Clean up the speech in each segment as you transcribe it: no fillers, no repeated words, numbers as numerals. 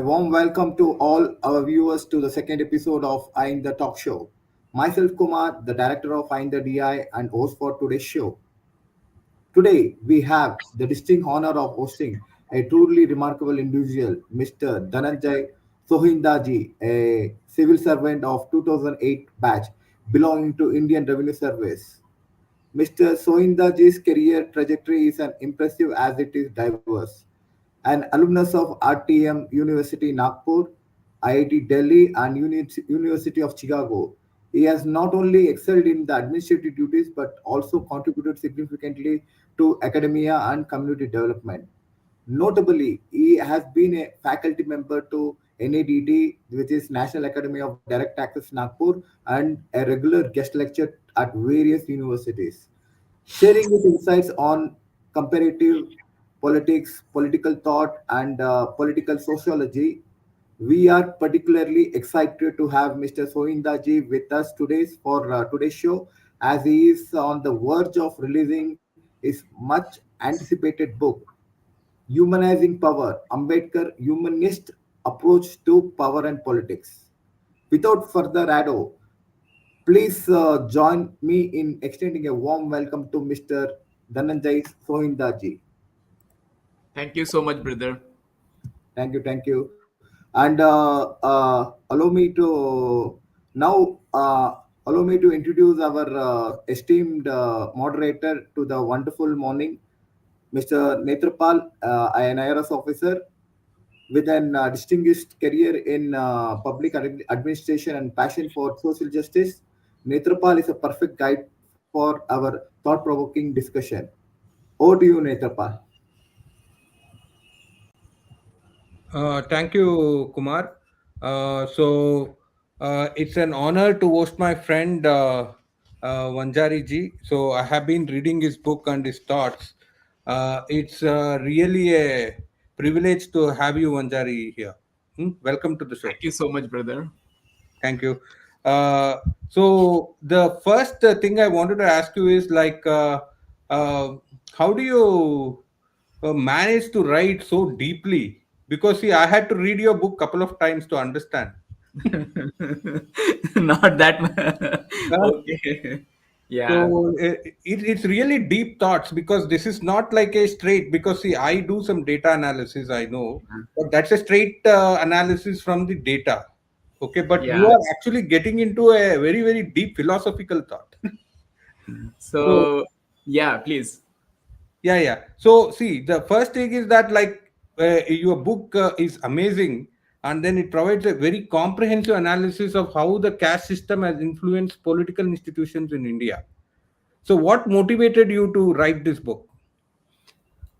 A warm welcome to all our viewers to the second episode of Ahinda Talk Show. Myself, Kumar, the director of Ahinda DI and host for today's show. Today, we have the distinct honor of hosting a truly remarkable individual, Mr. Dhananjay Sohindaji, a civil servant of 2008 batch belonging to Indian Revenue Service. Mr. Sohindaji's career trajectory is as impressive as it is diverse. An alumnus of RTM University Nagpur, IIT Delhi, and University of Chicago, he has not only excelled in the administrative duties but also contributed significantly to academia and community development. Notably, he has been a faculty member to NADT, which is National Academy of Direct Taxes Nagpur, and a regular guest lecturer at various universities. Sharing his insights on comparative politics, political thought, and political sociology, we are particularly excited to have Mr. Soindaji with us today for today's show, as he is on the verge of releasing his much anticipated book, Humanizing Power, Ambedkar Humanist Approach to Power and Politics. Without further ado, please join me in extending a warm welcome to Mr. Dhananjay Sohindaji. Thank you so much, brother. Thank you. And allow me to now allow me to introduce our esteemed moderator to the wonderful morning, Mr. Netrapal, an IRS officer with an distinguished career in administration and passion for social justice. Netrapal is a perfect guide for our thought-provoking discussion. Over to you, Netrapal. Thank you, Kumar. It's an honor to host my friend Wanjari ji. So I have been reading his book and his thoughts. It's really a privilege to have you, Wanjari, here. Welcome to the show. Thank you so much, brother. Thank you. So the first thing I wanted to ask you is how do you manage to write so deeply? Because see, I had to read your book couple of times to understand. Not that Uh, okay. Yeah. So it's really deep thoughts because this is not like a straight. Because see, I do some data analysis. I know, but that's a straight analysis from the data. Okay, but you Yeah. are actually getting into a very very deep philosophical thought. So So yeah, please. yeah. So see, the first thing is that your book is amazing, and then it provides a very comprehensive analysis of how the caste system has influenced political institutions in India. So, what motivated you to write this book?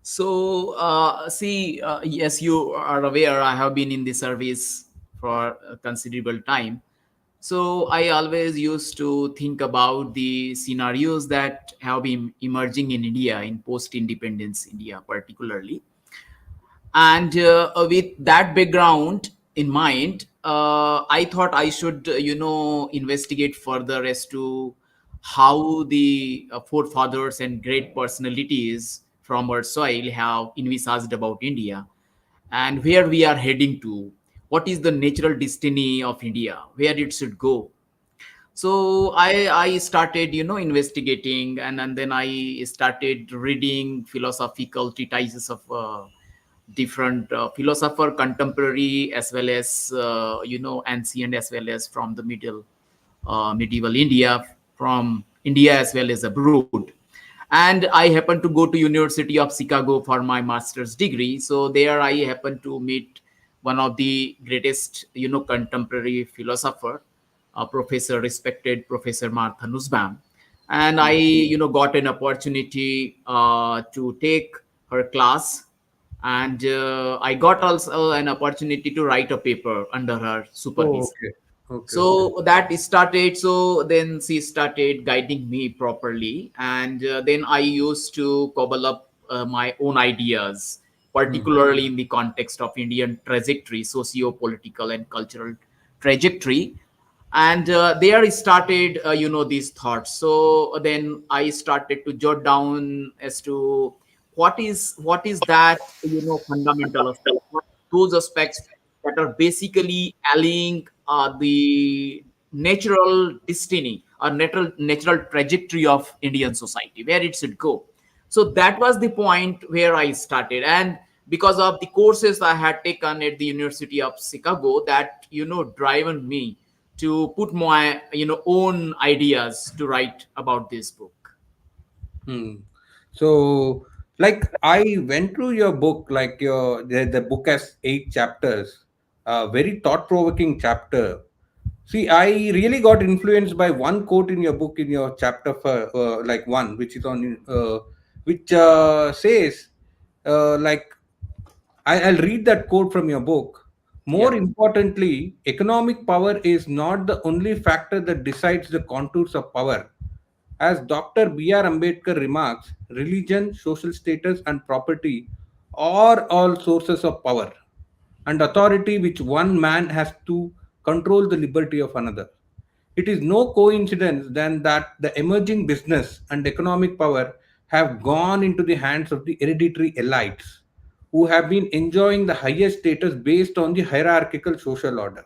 So see, yes, you are aware I have been in the service for a considerable time. So I always used to think about the scenarios that have been emerging in India, in post-independence India particularly. And with that background in mind, I thought I should investigate further as to how the forefathers and great personalities from our soil have envisaged about India and where we are heading to, what is the natural destiny of India, where it should go. So I started investigating, and then I started reading philosophical treatises of different philosopher, contemporary as well as ancient, as well as from the medieval India, from India as well as abroad. And I happened to go to University of Chicago for my master's degree. So there I happened to meet one of the greatest contemporary philosopher, professor, respected Professor Martha Nussbaum. And I got an opportunity to take her class, and I got also an opportunity to write a paper under her Oh, supervision. okay. So that started. So then she started guiding me properly, and then I used to cobble up my own ideas, Hmm. particularly in the context of Indian trajectory, socio-political and cultural trajectory. And there started these thoughts. So then I started to jot down as to what is that fundamental aspect, what those aspects that are basically allying the natural destiny or natural trajectory of Indian society, where it should go. So that was the point where I started. And because of the courses I had taken at the University of Chicago, that driven me to put my own ideas to write about this book. Hmm. So, like, I went through your book, like the book has 8 chapters, very thought-provoking chapter. See, I really got influenced by one quote in your book, in your chapter for like one, which is on, which says, like, I'll read that quote from your book. More Yeah. importantly, economic power is not the only factor that decides the contours of power. As Dr. B.R. Ambedkar remarks, religion, social status, and property are all sources of power and authority which one man has to control the liberty of another. It is no coincidence then that the emerging business and economic power have gone into the hands of the hereditary elites who have been enjoying the highest status based on the hierarchical social order.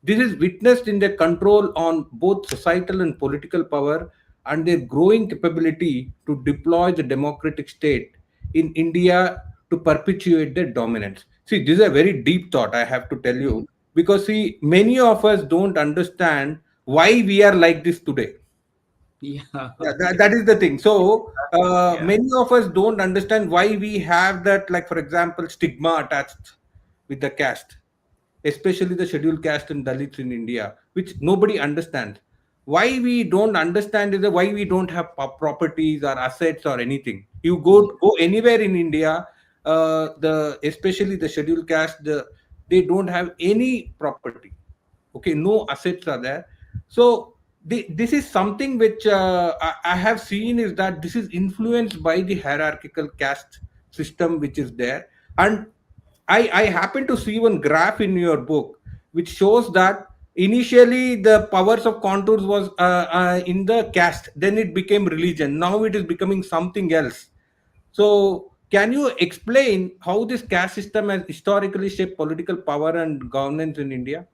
This is witnessed in their control on both societal and political power and their growing capability to deploy the democratic state in India to perpetuate their dominance. See, this is a very deep thought, I have to tell you, because see, many of us don't understand why we are like this today. Yeah. Yeah, that, Okay. that is the thing. So Yeah. many of us don't understand why we have that, like for example, stigma attached with the caste, especially the scheduled caste and Dalits in India, which nobody understands. Why we don't understand is that why we don't have properties or assets or anything. You go anywhere in India, the especially the scheduled caste, they don't have any property. Okay, no assets are there. So this is something which I have seen is that this is influenced by the hierarchical caste system which is there. And I happen to see one graph in your book which shows that initially the powers of contours was in the caste, then it became religion, now it is becoming something else. So can you explain how this caste system has historically shaped political power and governance in India?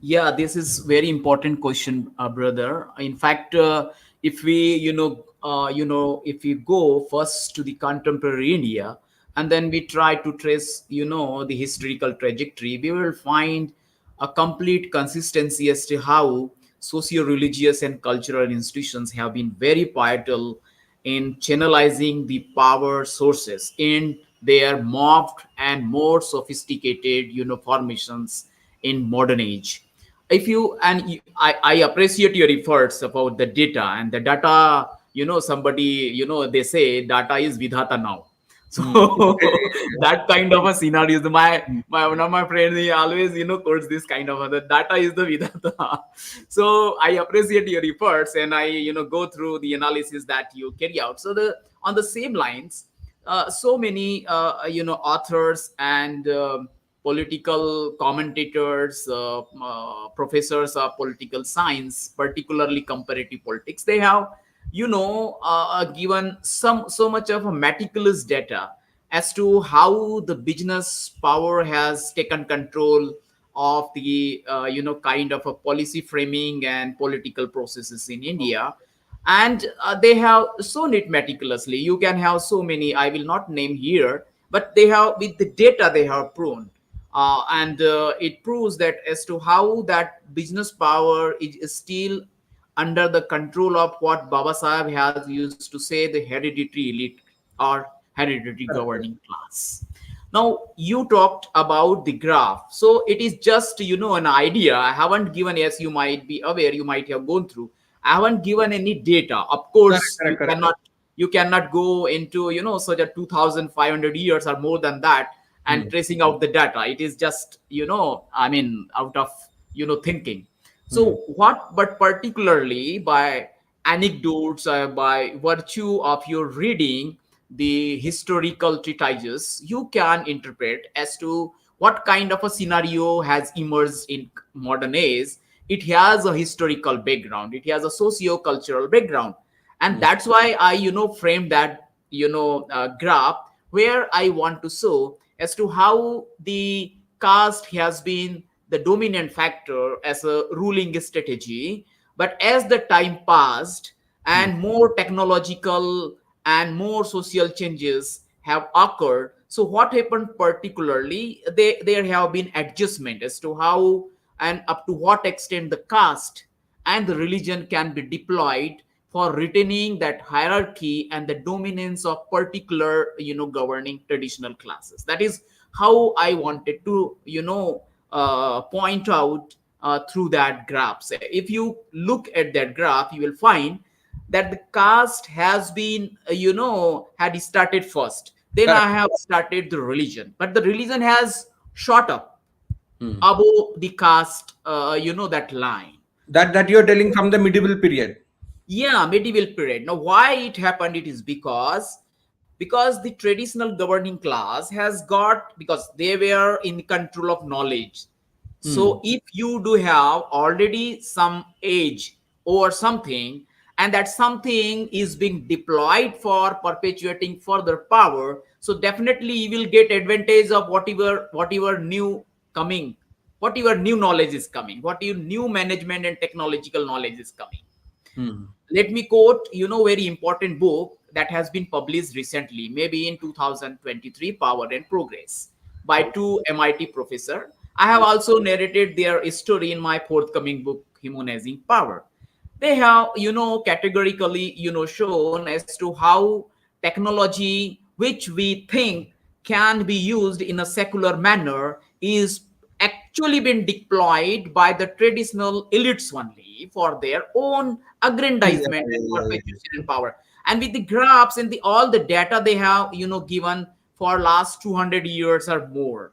Yeah, this is very important question, brother. In fact, if we, if we go first to the contemporary India, and then we try to trace, the historical trajectory, we will find a complete consistency as to how socio-religious and cultural institutions have been very vital in channelizing the power sources in their morphed and more sophisticated, formations in modern age. If you and you, I appreciate your efforts about the data, and the data, somebody, they say data is vidhata now. So Hmm. that kind of a scenario is my one of my friends, he always quotes this kind of the data is the vidhata. So I appreciate your efforts, and I go through the analysis that you carry out. So the on the same lines, so many authors and political commentators, professors of political science, particularly comparative politics, they have given so much of a meticulous data as to how the business power has taken control of the kind of a policy framing and political processes in India. And they have so it meticulously. You can have so many, I will not name here, but they have, with the data they have proven, and it proves that as to how that business power is still under the control of what Baba Sahib has used to say, the hereditary elite or hereditary Correct. governing class. Now you talked about the graph, so it is just an idea. I haven't given, as you might be aware, you might have gone through. I haven't given any data. Of Correct, course, correct, correct. you cannot go into such a 2,500 years or more than that and Hmm. tracing out the data. It is just I mean, out of thinking. Hmm. So what, but particularly by anecdotes, by virtue of your reading the historical treatises, you can interpret as to what kind of a scenario has emerged in modern age. It has a historical background, it has a socio-cultural background, and Hmm. that's why I frame that graph, where I want to show as to how the caste has been the dominant factor as a ruling strategy. But as the time passed Hmm. and more technological and more social changes have occurred, so what happened particularly, there have been adjustment as to how and up to what extent the caste and the religion can be deployed for retaining that hierarchy and the dominance of particular governing traditional classes. That is how I wanted to point out through that graph. So if you look at that graph, you will find that the caste has been had started first, then Correct. I have started the religion, but the religion has shot up Hmm. above the caste, that line. That you're telling from the medieval period. Yeah, medieval period. Now why it happened, it is because the traditional governing class has got, because they were in control of knowledge. Hmm. So if you do have already some age or something, and that something is being deployed for perpetuating further power, so definitely you will get advantage of whatever new coming, whatever new knowledge is coming, what your new management and technological knowledge is coming. Hmm. Let me quote very important book that has been published recently, maybe in 2023, Power and Progress, by two MIT professor. I have also narrated their story in my forthcoming book, Humanizing Power. They have categorically shown as to how technology which we think can be used in a secular manner is actually been deployed by the traditional elites only for their own Yeah, aggrandizement and yeah, yeah, perpetuation in yeah. power. And with the graphs and the all the data they have given for last 200 years or more,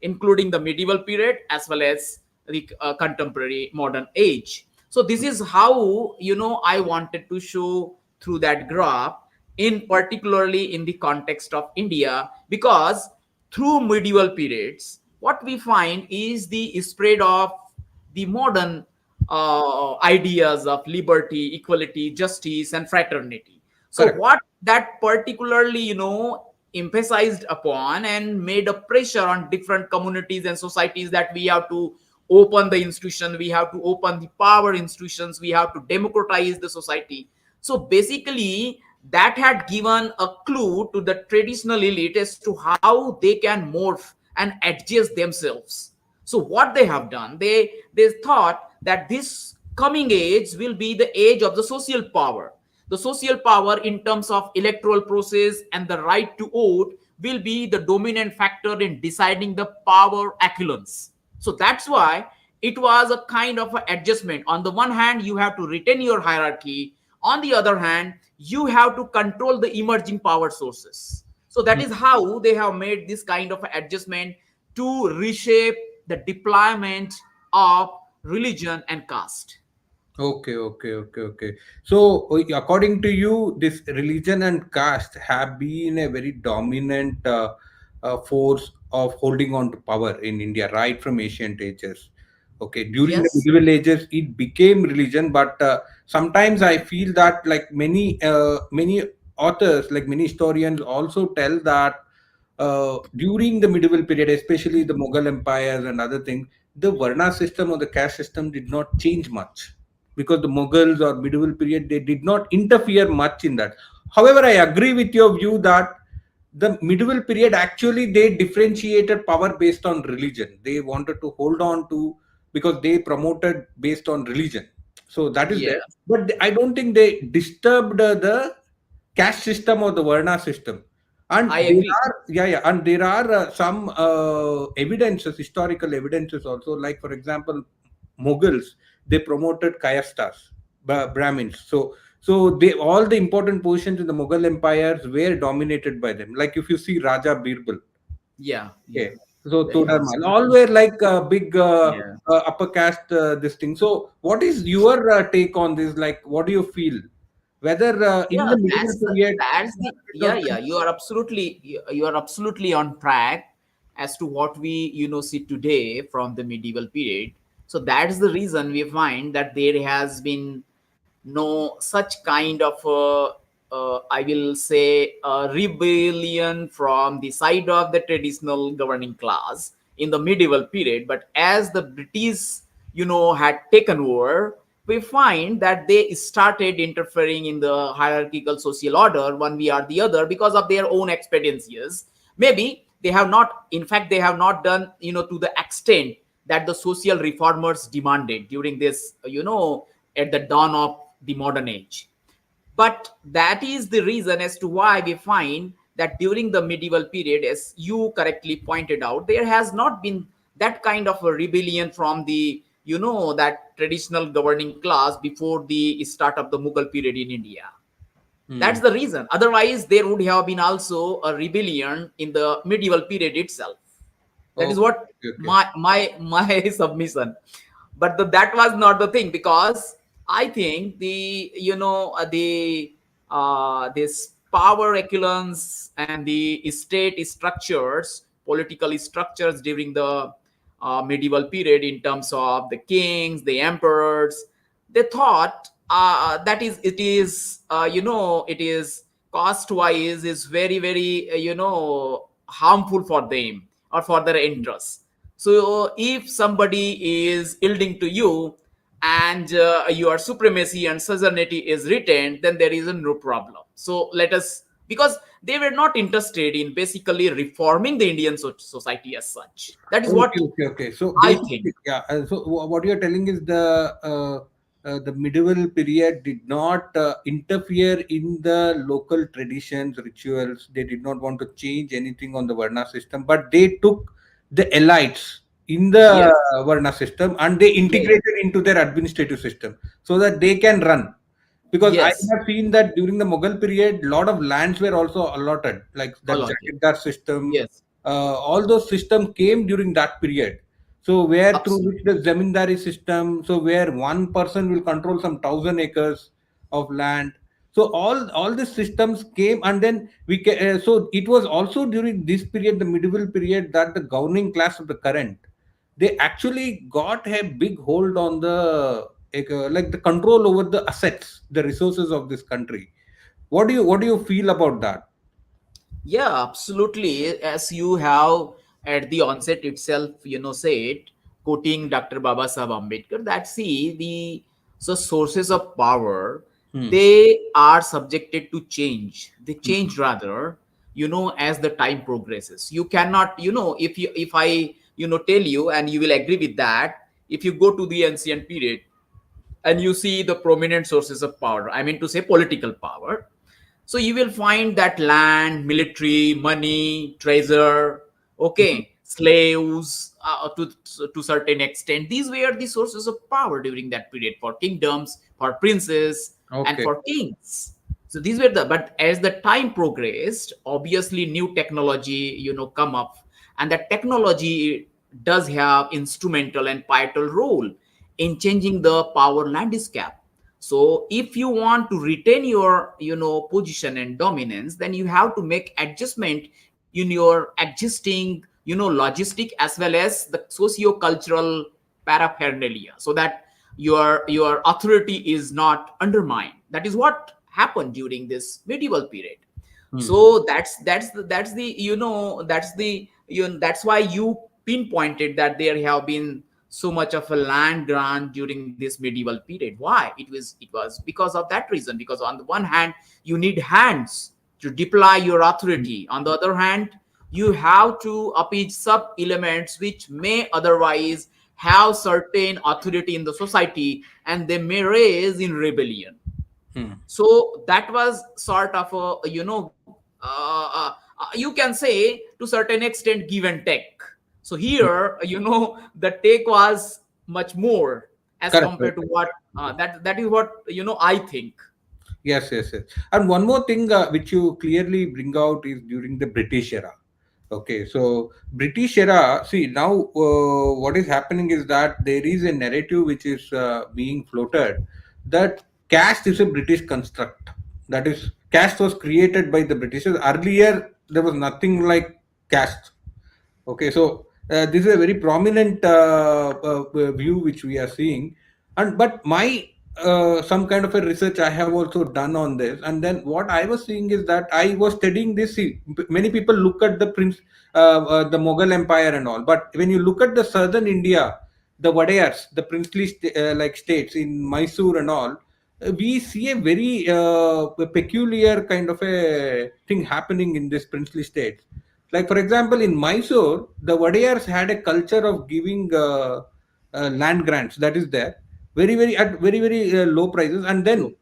including the medieval period as well as the contemporary modern age. So this is how I wanted to show through that graph, in particularly in the context of India, because through medieval periods, what we find is the spread of the modern ideas of liberty, equality, justice, and fraternity. So Correct. what that particularly emphasized upon and made a pressure on different communities and societies, that we have to open the institution, we have to open the power institutions, we have to democratize the society. So basically that had given a clue to the traditional elite as to how they can morph and adjust themselves. So what they have done, they thought that this coming age will be the age of the social power. The social power in terms of electoral process and the right to vote will be the dominant factor in deciding the power echelons. So that's why it was a kind of an adjustment. On the one hand, you have to retain your hierarchy. On the other hand, you have to control the emerging power sources. So that Hmm. is how they have made this kind of adjustment to reshape the deployment of religion and caste. Okay, okay, okay, okay. So, according to you, this religion and caste have been a very dominant force of holding on to power in India right from ancient ages. Okay, during the Yes. medieval ages, it became religion, but sometimes I feel that, like many authors, like many historians, also tell that during the medieval period, especially the Mughal empires and other things, the Varna system or the caste system did not change much, because the Mughals or medieval period, they did not interfere much in that. However, I agree with your view that the medieval period, actually they differentiated power based on religion. They wanted to hold on to, because they promoted based on religion. So that is there. Yeah, But I don't think they disturbed the caste system or the Varna system. And I there agree. are, yeah, yeah, and there are some evidences, historical evidences also. Like for example, Mughals, they promoted kayastas, Brahmins. So they, all the important positions in the Mughal empires were dominated by them. Like if you see Raja Birbal, Yeah, yeah. okay, so Very Todar famous. Mahal, all were like big Yeah. upper caste this thing. So what is your take on this? Like, what do you feel? Whether in Yeah, the medieval period, yeah. You are absolutely on track as to what we see today from the medieval period. So that's the reason we find that there has been no such kind of I will say rebellion from the side of the traditional governing class in the medieval period. But as the British, had taken over, we find that they started interfering in the hierarchical social order one way or the other because of their own expediencies. Maybe they have not, in fact, they have not done, to the extent that the social reformers demanded during this, at the dawn of the modern age. But that is the reason as to why we find that during the medieval period, as you correctly pointed out, there has not been that kind of a rebellion from the, that traditional governing class before the start of the Mughal period in India. That's Hmm. the reason. Otherwise, there would have been also a rebellion in the medieval period itself. That is Okay, what okay, okay. my submission. But that was not the thing, because I think the, this power echelons and the state structures, political structures during the medieval period, in terms of the kings, the emperors, they thought that is it is, it is cost wise is very very, harmful for them or for their interests. So if somebody is yielding to you, and your supremacy and suzerainty is retained, then there is no problem. So let us, because they were not interested in basically reforming the Indian society as such. That is Okay, what okay, okay. So I think. basically, yeah. So what you're telling is the medieval period did not interfere in the local traditions, rituals. They did not want to change anything on the Varna system, but they took the elites in the Yes, Varna system and they yes, integrated into their administrative system so that they can run. Because I yes, have seen that during the Mughal period, lot of lands were also allotted, like the allotted. Jagirdar system. Yes, All those systems came during that period. So where through which absolutely. the zamindari system, so where one person will control some 1,000 acres of land. So all these systems came, and then so it was also during this period, the medieval period, that the governing class of the current, they actually got a big hold on like the control over the assets, the resources of this country. What do you feel about that? Yeah, absolutely. As you have at the onset itself, said, quoting Dr. Baba Sahib Ambedkar, that see the so sources of power, Hmm. they are subjected to change. They Hmm. change rather, as the time progresses. You cannot, if I, tell you, and you will agree with that, if you go to the ancient period and you see the prominent sources of power, I mean to say political power, so you will find that land, military, money, treasure, Hmm. okay, slaves, to certain extent. These were the sources of power during that period for kingdoms, for princes, and Okay. for kings. So these were the. But as the time progressed, obviously new technology, come up, and that technology does have instrumental and pivotal role in changing the power landscape. So if you want to retain your, position and dominance, then you have to make adjustment in your existing, logistic as well as the socio-cultural paraphernalia, so that your authority is not undermined. That is what happened during this medieval period. Hmm. So that's the, that's why you pinpointed that there have been so much of a land grant during this medieval period. Why? It was because of that reason, because on the one hand you need hands to deploy your authority, on the other hand you have to appease sub elements which may otherwise have certain authority in the society, and they may raise in rebellion. Hmm. So that was sort of a, you can say to certain extent give and take. So Hmm. here, the take was much more as Correct. compared Correct. to what, that is what, I think. Yes, yes, yes. And one more thing which you clearly bring out is during the British era. Okay, so British era, see now what is happening is that there is a narrative which is being floated that caste is a British construct. That is, caste was created by the Britishers. Earlier, there was nothing like caste. Okay, so this is a very prominent view which we are seeing, and but my some kind of a research I have also done on this, and then what I was seeing is that I was studying this. See, many people look at the Mughal Empire and all, but when you look at the southern India, the Wadayars, the princely like states in Mysore and all, we see a very peculiar kind of a thing happening in this princely states. Like for example, in Mysore, the Wadayars had a culture of giving land grants. That is there very at very low prices, Look.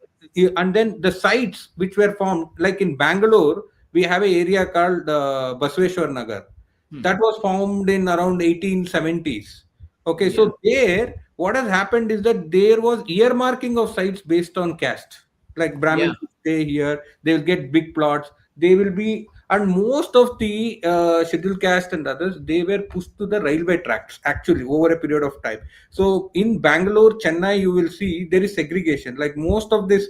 and then the sites which were formed, like in Bangalore we have a area called Basveshwar Nagar, that Hmm. was formed in around 1870s. Okay, Yeah. so there what has happened is that there was earmarking of sites based on caste. Like Yeah. Brahmins will stay here, they will get big plots, they will be, and most of the scheduled caste and others, they were pushed to the railway tracks actually over a period of time. So in Bangalore, Chennai, you will see there is segregation. Like most of this,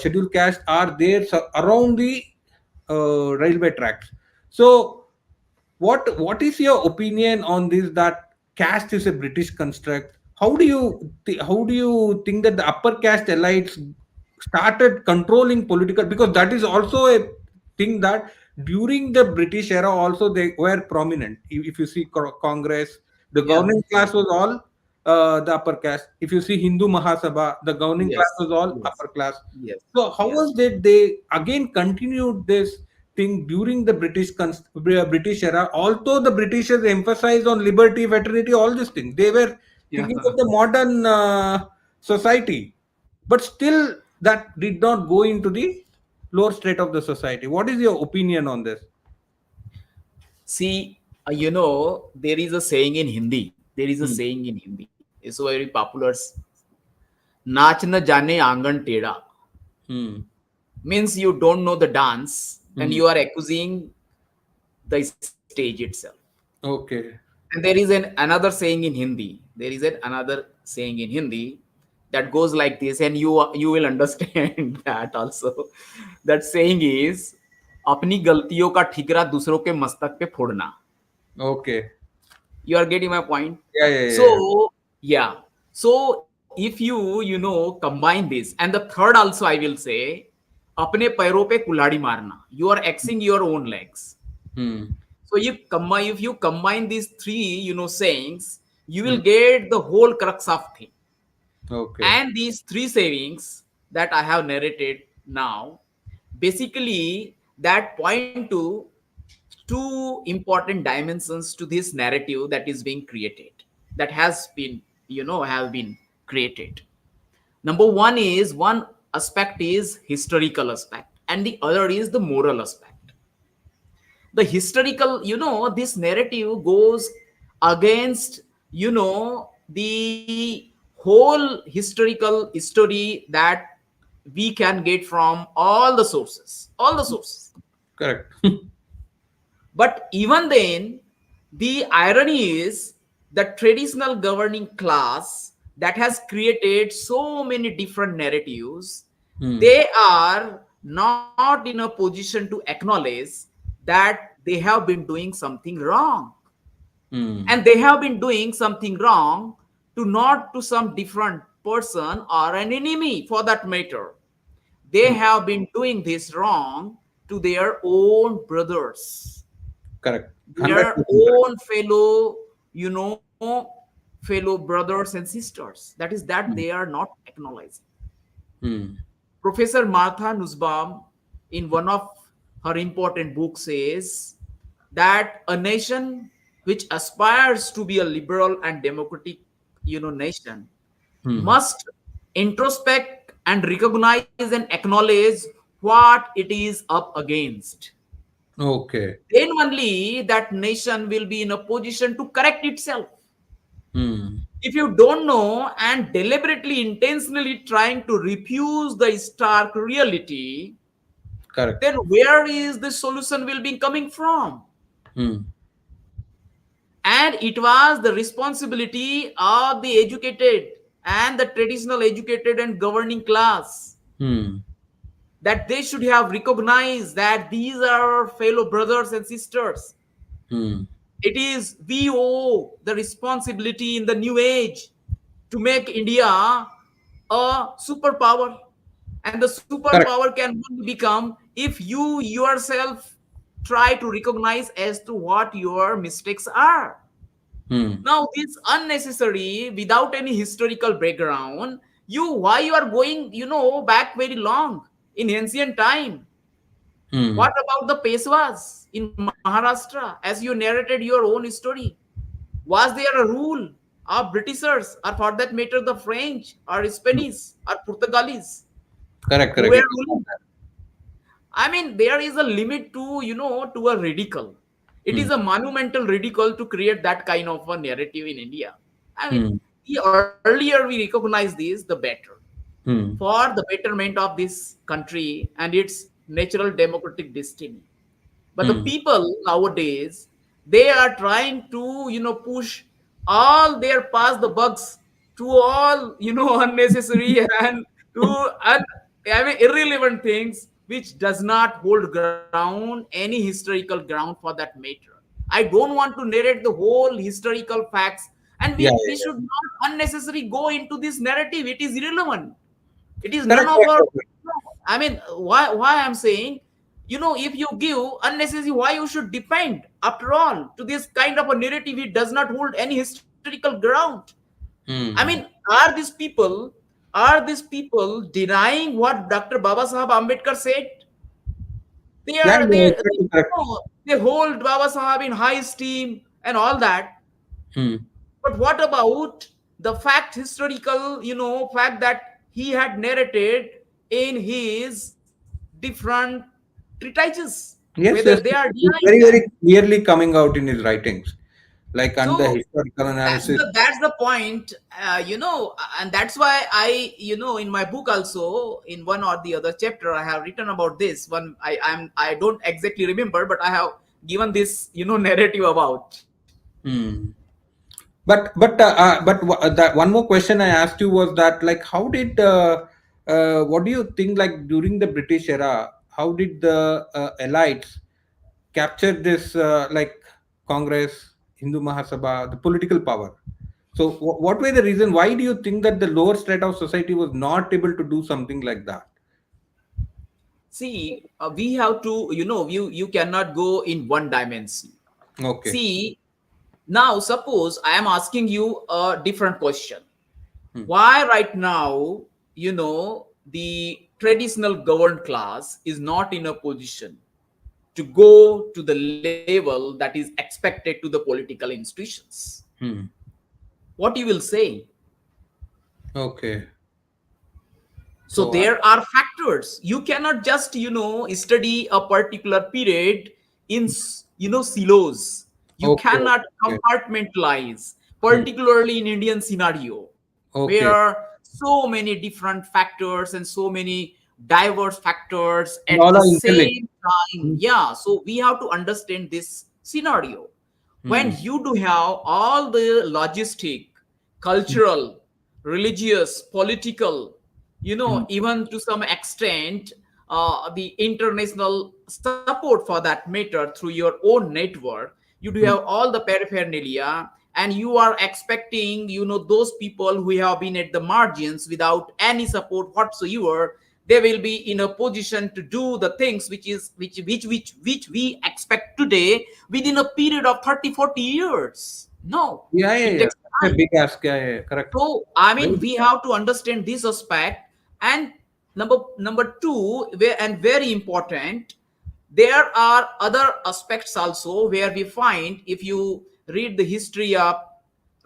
scheduled caste are there around the railway tracks. So what is your opinion on this? That caste is a British construct. How do you think that the upper caste elites started controlling political? Because that is also a thing that during the British era also they were prominent. If you see Congress, the Yeah. governing class was all the upper caste. If you see Hindu Mahasabha, the governing class Yes. was all Yes. upper class. Yes. So how Yes. was that they again continued this thing during the British era? Although the Britishers emphasized on liberty, fraternity, all these things, they were Yeah. thinking of the modern society, but still that did not go into the lower state of the society. What is your opinion on this? See, there is a saying in Hindi. There is a Hmm. saying in Hindi. It's very popular. नाच न जाने आंगन टेढ़ा Hmm. means you don't know the dance and Hmm. you are accusing the stage itself. Okay. And there is another saying in Hindi. There is another saying in Hindi that goes like this, and you will understand that also. That saying is, अपनी गलतियों का ठिकरा दूसरों के मस्तक पे फोड़ना. Okay. You are getting my point? Yeah. Yeah. Yeah. Yeah. So yeah. So if you combine this, and the third also I will say, अपने पैरों पे कुल्हाड़ी मारना. You are axing your own legs. Hmm. So if you combine these three sayings, you will Hmm. get the whole crux of thing. Okay. And these three sayings that I have narrated now, basically that point to two important dimensions to this narrative that is being created, that has been have been created. Number one is, one aspect is historical aspect and the other is the moral aspect. The historical, this narrative goes against the whole historical story that we can get from all the sources. Correct. But even then, the irony is the traditional governing class that has created so many different narratives, Hmm. they are not in a position to acknowledge that they have been doing something wrong. Hmm. And they have been doing something wrong to not to some different person or an enemy for that matter. They Hmm. have been doing this wrong to their own brothers, Correct. their 100% correct. own fellow brothers and sisters. That is that they Hmm. are not acknowledging. Hmm. Professor Martha Nussbaum, in one of her important books, says that a nation which aspires to be a liberal and democratic, nation Hmm. must introspect and recognize and acknowledge what it is up against. Okay. Then only that nation will be in a position to correct itself. Hmm. If you don't know and deliberately, intentionally trying to refuse the stark reality, Correct. then where is the solution will be coming from? Hmm. And it was the responsibility of the educated and the traditional educated and governing class Hmm. that they should have recognized that these are our fellow brothers and sisters. Hmm. It is we owe the responsibility in the new age. to make India a superpower. And the Correct. superpower can only become if you yourself try to recognize as to what your mistakes are. Hmm. Now, this unnecessary, without any historical background, why you are going, back very long in ancient time. Hmm. What about the Peshwas in Maharashtra? As you narrated your own story, was there a rule of Britishers, or for that matter, the French or Spanish or Portuguese Correct. who Correct. were ruling? I mean, there is a limit to, to a ridicule. It Hmm. is a monumental ridicule to create that kind of a narrative in India. I mean, Hmm. the earlier we recognize this, the better, Hmm. for the betterment of this country and its natural democratic destiny. But the Hmm. people nowadays, they are trying to, push all their past the bugs to all, unnecessary and to I mean irrelevant things which does not hold ground, any historical ground for that matter. I don't want to narrate the whole historical facts, and Yeah. we Yeah. should Yeah. not unnecessarily go into this narrative. It is irrelevant. It is none Correct. of Correct. our. Correct. I mean, why I'm saying, if you give unnecessary, why you should depend after all to this kind of a narrative? It does not hold any historical ground. I mean, Hmm. are these people denying what Dr. Baba Sahab Ambedkar said? They Yeah. are Yeah. they Exactly. Correct. they hold Baba Sahab in high esteem and all that. Hmm. But what about the fact, historical, fact that he had narrated in his different treatises, whether Yes. they Yes. are It's denying very, that. very clearly coming out in his writings, like under So historical analysis. that's the point, and that's why I, in my book also, in one or the other chapter, I have written about this one. I don't exactly remember, but I have given this, narrative about. Hmm. But that one more question I asked you was that, like, how did what do you think, like, during the British era, how did the elites capture this, like, Congress, Hindu Mahasabha, the political power? So what were the reason? Why do you think that the lower strata of society was not able to do something like that? See, we have to, you cannot go in one dimension. Okay. See, now suppose I am asking you a different question. Hmm. Why right now, the traditional governed class is not in a position to go to the level that is expected to the political institutions? Hmm. What you will say? Okay. So So I. there are factors. You cannot just, study a particular period in, silos. You Okay. cannot Okay. compartmentalize, Hmm. particularly in Indian scenario, Okay. where so many different factors and so many diverse factors And at all the are interlinked. same time. Hmm. Yeah, so we have to understand this scenario. Hmm. When you do have all the logistic, cultural, religious, political, Hmm. even to some extent, the international support for that matter through your own network, you do have Hmm. all the paraphernalia, and you are expecting, those people who have been at the margins without any support whatsoever, they will be in a position to do the things which we expect today within a period of 30, 40 years. No, Yeah, yeah, it yeah. takes It's a time. big ask. Yeah, yeah, yeah, correct. So I Very mean, big we ask. have to understand this aspect. And number two, and very important, there are other aspects also where we find, if you read the history of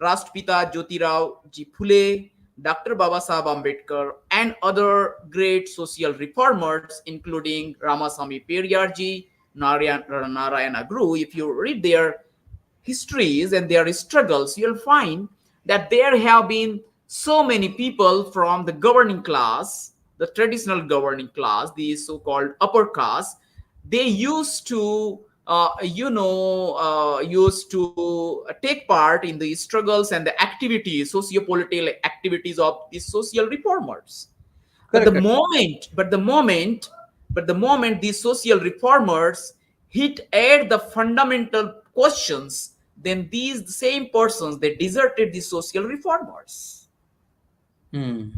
Rashtrapita Jyotirao Ji Phule, Dr. Baba Sahab Ambedkar, and other great social reformers, including Ramaswamy Periyar Ji, Narayana Guru, if you read their histories and their struggles, you'll find that there have been so many people from the governing class, the traditional governing class, the so-called upper caste. They used to, used to take part in the struggles and the activities, socio-political activities of these social reformers. But the Correct. Correct. moment, but the moment these social reformers hit at the fundamental questions, then these same persons, they deserted the social reformers. Hmm.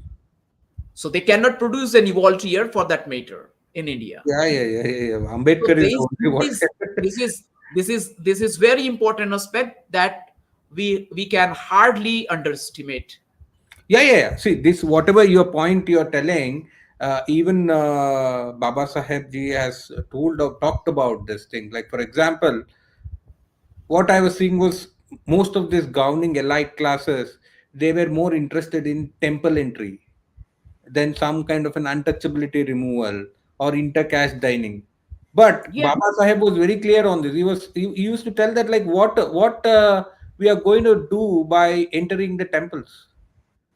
So they cannot produce an evolved year for that matter in India. Yeah. So Ambedkar is the this only one. is this is this is very important aspect that we can hardly underestimate. Yeah. See, this whatever your point you're telling, even Baba Saheb ji has talked about this thing. Like for example, what I was seeing was most of these gowning elite classes, they were more interested in temple entry than some kind of an untouchability removal or intercaste dining. But Yeah, Baba Saheb was very clear on this. He used to tell that like what we are going to do by entering the temples.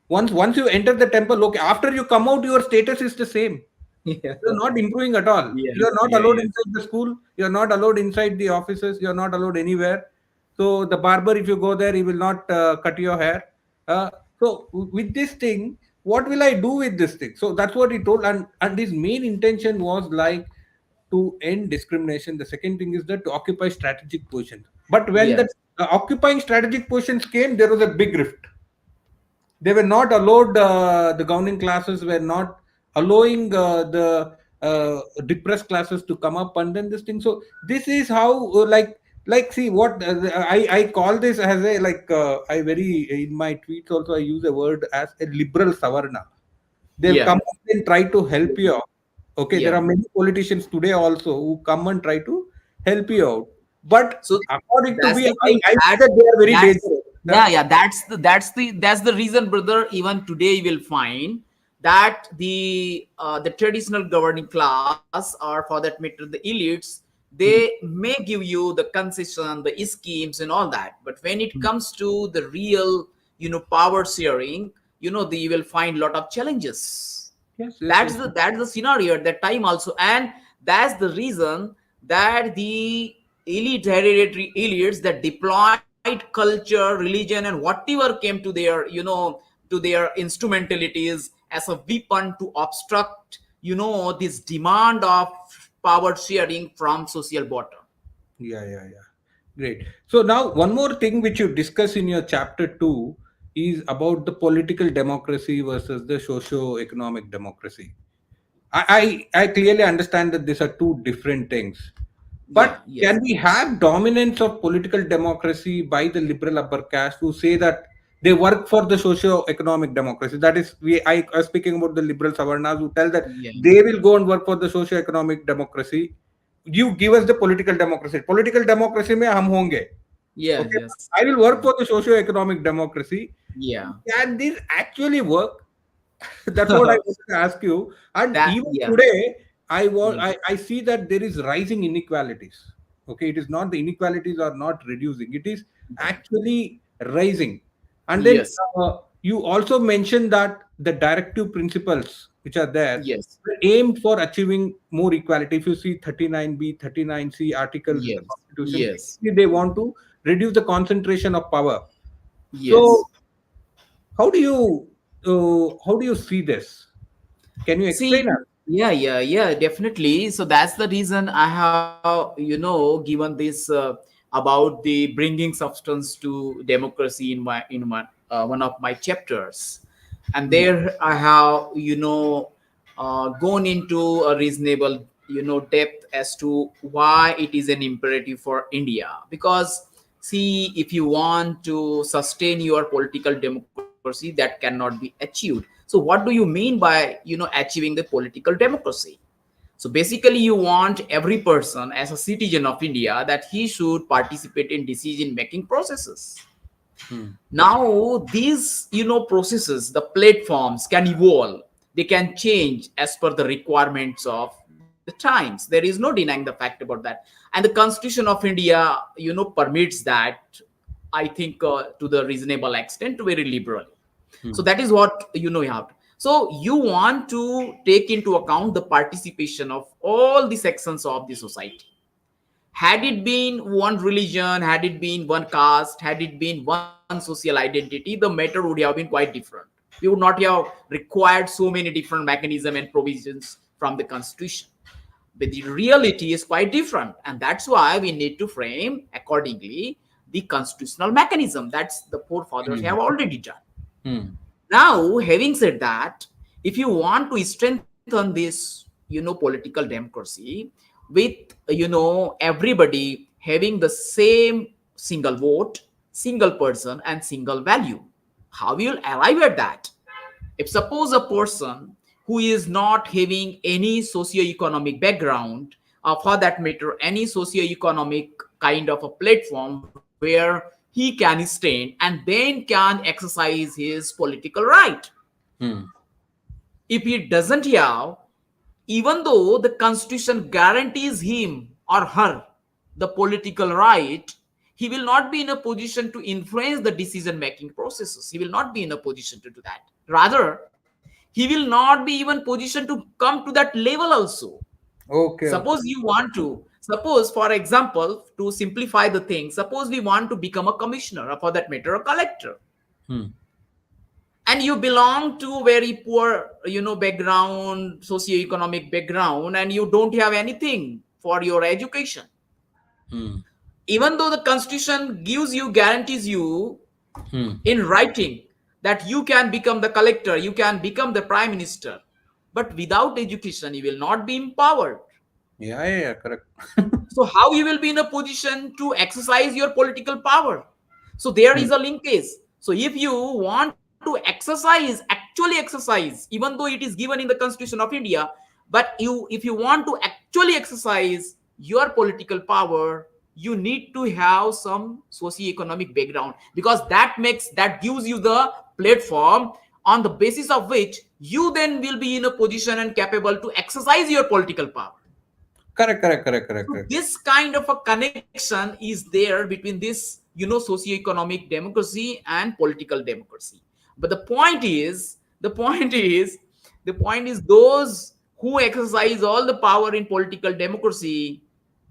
Once you enter the temple, okay, after you come out, your status is the same. yeah, You're not improving at all. yes, You're not yeah, allowed yes. inside the school. You're not allowed inside the offices. You're not allowed anywhere. So the barber, if you go there, he will not cut your hair. With this thing, what will I do with this thing? So that's what he told, and his main intention was like to end discrimination. The second thing is that to occupy strategic positions. But when the Yes. occupying strategic positions came, there was a big rift. They were not allowed, the governing classes were not allowing the depressed classes to come up, and then this thing. So this is how like see what I call this as a like I very in my tweets also I use a word as a liberal savarna. They'll Yeah, come and try to help you out. Okay, there yeah. are many politicians today also who come and try to help you out, but So according to that's me, the thing. I see that they are very That's dangerous. yeah. That's the reason, brother. Even today, you will find that the traditional governing class, or for that matter, the elites, they may give you the concession, the schemes, and all that. But when it comes to the real, power sharing, you will find a lot of challenges. That's the scenario at that time also, and that's the reason that the elite hereditary elites that deployed culture, religion, and whatever came to their to their instrumentalities as a weapon to obstruct this demand of power sharing from social bottom. Yeah. Great. So now one more thing which you discuss in your chapter 2 is about the political democracy versus the socio-economic democracy. I clearly understand that these are two different things. Yeah, But yes, can we have dominance of political democracy by the liberal upper caste who say that they work for the socio-economic democracy? That is, I are speaking about the liberal savarnas who tell that yeah, they will go and work for the socio-economic democracy. You give us the political democracy. Political democracy mein hum honge. yes, Okay, yes, I will work for the socio-economic democracy. yeah. Can this actually work? That's what I wanted to ask you. And That, even yeah, today, yeah, I see that there is rising inequalities. Okay, it is not the inequalities are not reducing; it is actually rising. And then yes, you also mentioned that the directive principles which are there yes, were aimed for achieving more equality. If you see 39B, 39C articles in the yes, Constitution, yes, basically they want to reduce the concentration of power. So yes. how do you see this? Can you explain See, us? yeah, definitely. So that's the reason I have, given this about the bringing substance to democracy in my one of my chapters, and Hmm. there I have, gone into a reasonable, depth as to why it is an imperative for India. Because see, if you want to sustain your political democracy, that cannot be achieved. So what do you mean by achieving the political democracy? So basically you want every person as a citizen of India that he should participate in decision making processes. Hmm. Now these processes, the platforms can evolve, they can change as per the requirements of the times. There is no denying the fact about that, and the Constitution of India permits that, I think, to the reasonable extent, very liberally. So Hmm. that is what you have to. So you want to take into account the participation of all the sections of the society. Had it been one religion, had it been one caste, had it been one social identity, the matter would have been quite different. We would not have required so many different mechanisms and provisions from the Constitution. But the reality is quite different, and that's why we need to frame accordingly the constitutional mechanism. That's the forefathers Hmm. have already done. Hmm. Now, having said that, if you want to strengthen this, political democracy with, everybody having the same single vote, single person, and single value, how will you arrive at that? If suppose a person who is not having any socio-economic background, for that matter, any socio-economic kind of a platform where he can stand and then can exercise his political right, Hmm. if he doesn't have, even though the constitution guarantees him or her the political right, he will not be in a position to influence the decision making processes. He will not be in a position to do that. Rather, he will not be even positioned to come to that level also. Okay, Suppose okay. you want to, suppose for example, to simplify the thing, suppose we want to become a commissioner, or for that matter a collector, Hmm. and you belong to very poor, background, socio-economic background, and you don't have anything for your education, Hmm. even though the constitution gives you, guarantees you Hmm. in writing that you can become the collector, you can become the prime minister, but without education you will not be empowered. Yeah, yeah, yeah, correct. So how you will be in a position to exercise your political power? So there Hmm. is a linkage. So if you want to exercise, actually exercise, even though it is given in the constitution of India, but if you want to actually exercise your political power, you need to have some socio-economic background, because that gives you the platform on the basis of which you then will be in a position and capable to exercise your political power. Correct, correct, correct, correct, So correct. this kind of a connection is there between this, socio-economic democracy and political democracy. But the point is, those who exercise all the power in political democracy,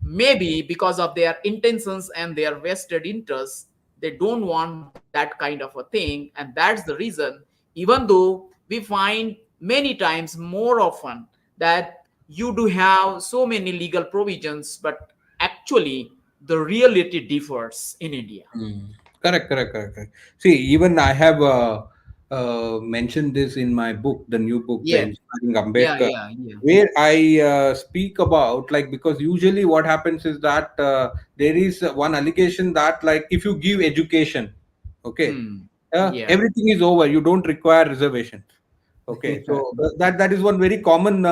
maybe because of their intentions and their vested interests, they don't want that kind of a thing, and that's the reason. Even though we find many times, more often, that you do have so many legal provisions, but actually the reality differs in India. Mm. Correct, correct, correct, correct. See, even I have mentioned this in my book, the new book, The Yeah, Inspiring yeah, Ambedkar, yeah, yeah. where I speak about, like, because usually what happens is that there is one allegation that, like, if you give education, okay, Hmm. Yeah. everything is over. You don't require reservations. Okay, so that is one very common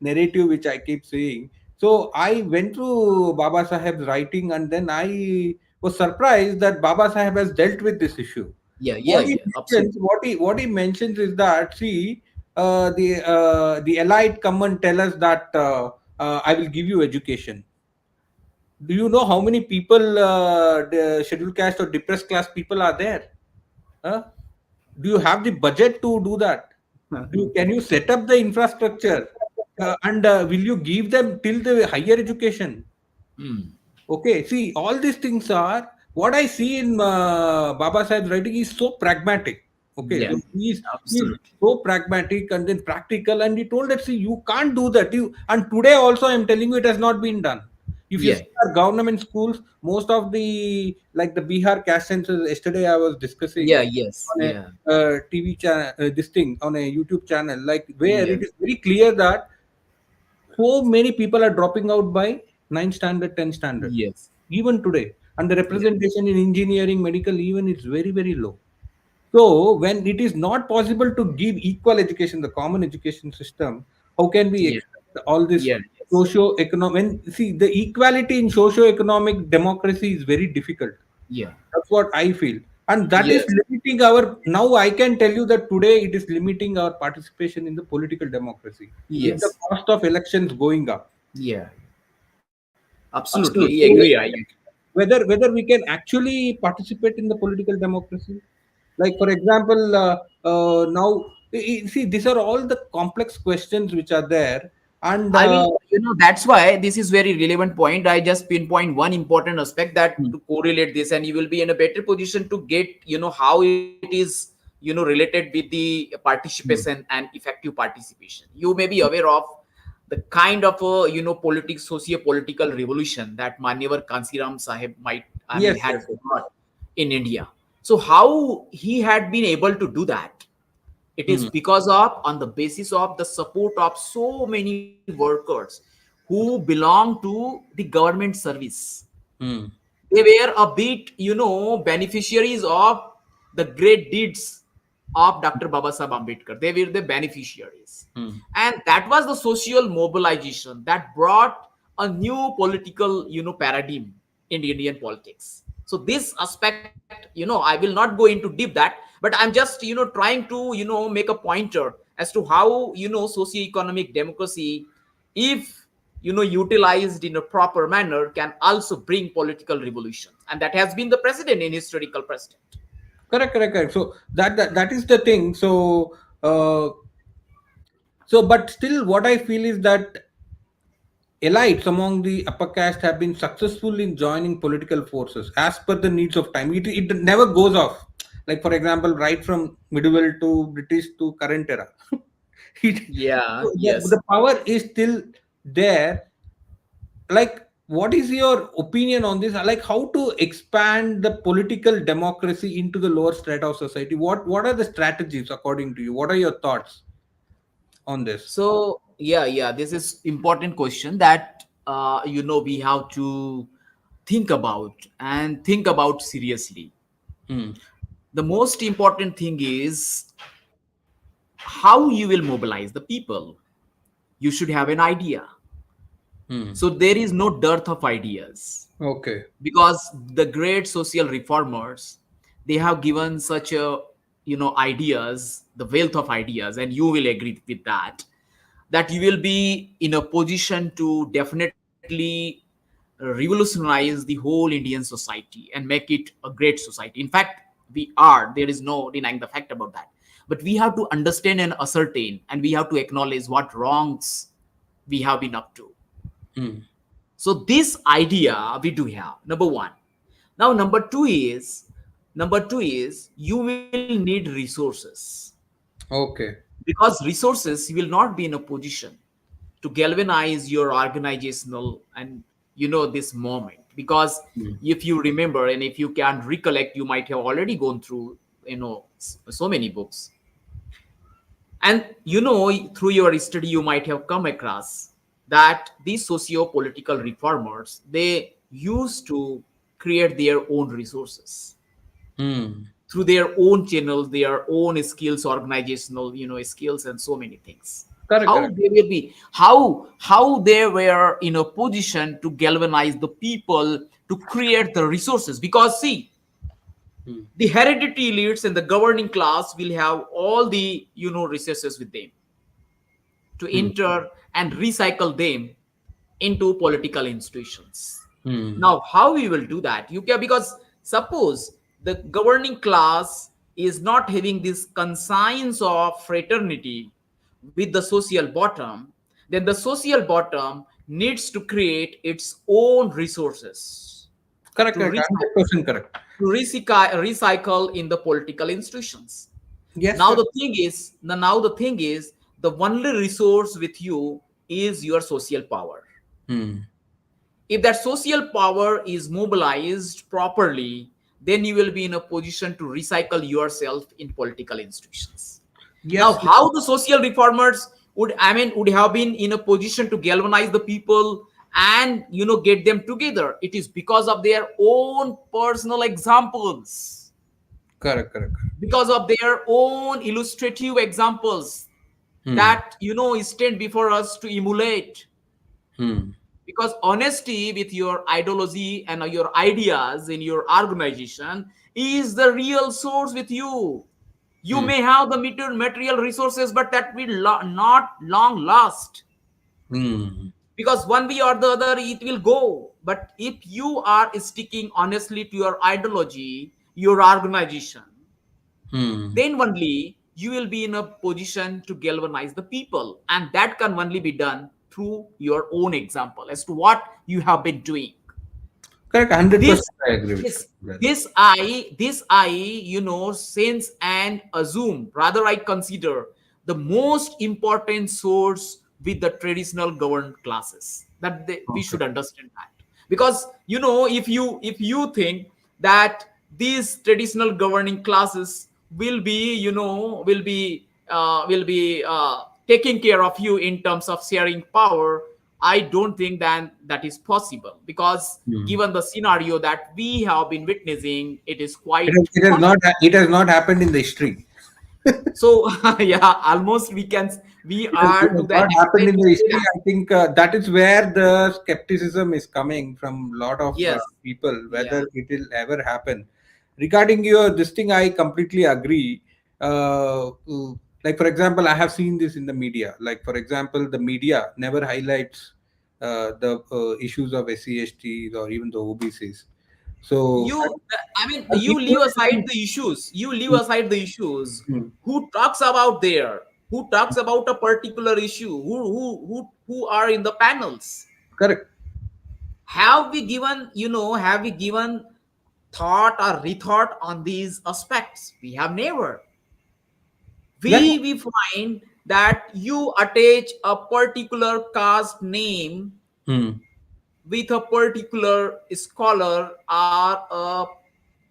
narrative which I keep saying. So I went through Baba Saheb's writing, and then I was surprised that Baba Saheb has dealt with this issue. Yeah, yeah, What he yeah, mentions, absolutely. what he mentions is that, see, the elite come and tell us that I will give you education. Do you know how many people, the scheduled caste or depressed class people are there? Huh? Do you have the budget to do that? Can you set up the infrastructure, and will you give them till the higher education? Hmm. Okay, see, all these things are what I see in Baba Sahib's writing is so pragmatic. Okay, Yeah, so he's absolutely. so pragmatic and then practical, and he told that, see, you can't do that. And today also I'm telling you, it has not been done. If you Yeah, see our government schools, most of the, like, the Bihar caste census, yesterday I was discussing yeah, yes, on a yeah, TV channel, this thing on a YouTube channel, like, where it is yes, very clear that so many people are dropping out by 9th standard, 10th standard, yes, even today. And the yeah, representation in engineering, medical, even, is very, very low. So when it is not possible to give equal education, the common education system, how can we yeah, expect all this yeah, yes, socio-economic? When, see, the equality in socio-economic democracy is very difficult. yeah, That's what I feel. And that is yes, limiting our, now I can tell you that today it is limiting our participation in the political democracy with the yes, cost of elections going up. yeah, So absolutely. I agree. I agree. whether we can actually participate in the political democracy, like, for example, now, see, these are all the complex questions which are there, and I will, that's why this is very relevant point. I just pinpoint one important aspect that to correlate this, and you will be in a better position to get, how it is, related with the participation and effective participation. You may be aware of the kind of, politics, socio-political revolution that Manyavar Kansiram Sahib yes, had yes, yes. brought in India. So how he had been able to do that? It is because of, on the basis of the support of so many workers who belong to the government service. Hmm. They were a bit, beneficiaries of the great deeds of Dr. Babasaheb Ambedkar. They were the beneficiaries. Hmm. And that was the social mobilization that brought a new political, paradigm in Indian politics. So this aspect, I will not go into deep that, but I'm just, trying to, make a pointer as to how, socio-economic democracy, if utilized in a proper manner, can also bring political revolution, and that has been the precedent in historical precedent. Correct, correct, correct. So that is the thing. So but still, what I feel is that elites among the upper caste have been successful in joining political forces as per the needs of time. It never goes off. Like for example, right from medieval to British to current era, Yeah, the yes. power is still there. Like, what is your opinion on this? Like, how to expand the political democracy into the lower strata of society? What are the strategies according to you? What are your thoughts on this? So yeah, this is important question that we have to think about seriously. Hmm. The most important thing is how you will mobilize the people. You should have an idea. Hmm. So there is no dearth of ideas, Okay. because the great social reformers, they have given such a, ideas, the wealth of ideas, and you will agree with that, that you will be in a position to definitely revolutionize the whole Indian society and make it a great society. In fact, we are, there is no denying the fact about that. But we have to understand and ascertain, and we have to acknowledge what wrongs we have been up to. Hmm. So this idea we do have, number one. Now number two is you will need resources, Okay. because resources, you will not be in a position to galvanize your organizational and, this moment, because Hmm. if you remember and if you can recollect, you might have already gone through, so many books, and through your study you might have come across that these socio-political reformers, they used to create their own resources Hmm. through their own channels, their own skills, organizational, skills, and so many things. Correct. How Correct. they will be, how they were in a position to galvanize the people to create the resources, because see, Hmm. the hereditary elites and the governing class will have all the, resources with them to Hmm. enter and recycle them into political institutions. Hmm. Now, how we will do that? You can, because suppose the governing class is not having this conscience of fraternity with the social bottom, then the social bottom needs to create its own resources Correct. to Correct. recycle, 100% correct. recycle in the political institutions. Yes, Now sir. the thing is, the only resource with you is your social power. Hmm. If that social power is mobilized properly, then you will be in a position to recycle yourself in political institutions. Now, Yes. how the social reformers would have been in a position to galvanize the people and, get them together? It is because of their own personal examples, Correct. Correct. Correct. because of their own illustrative examples Hmm. that, stand before us to emulate. Hmm. Because honesty with your ideology and your ideas in your organization is the real source with you. You Hmm. may have the material resources, but that will not long last, Hmm. because one way or the other it will go. But if you are sticking honestly to your ideology, your organization, Hmm. then only you will be in a position to galvanize the people, and that can only be done through your own example as to what you have been doing. Correct. 100%. this I agree with this you. this I sense and assume, rather I consider the most important source with the traditional governed classes, that we Okay. should understand that. Because if you think that these traditional governing classes will be will be taking care of you in terms of sharing power, I don't think that that is possible, because Hmm. given the scenario that we have been witnessing, it is It quite has, it has not possible. it has not happened in the history. So yeah, almost we It are has to that not happened extent in to the say history. that I think that is where the skepticism is coming from. A lot of yes, people, yeah, whether it will ever happen. Regarding your this thing, I completely agree. Like for example, I have seen this in the media. Like for example, the media never highlights the issues of SC/STs or even the OBCs. So, you I mean, and you leave aside even the issues, Mm, who talks about there, who talks about a particular issue, who are in the panels. correct. Have we given, have we given thought or rethought on these aspects? We have never. Yeah. We find that you attach a particular caste name Mm, with a particular scholar or a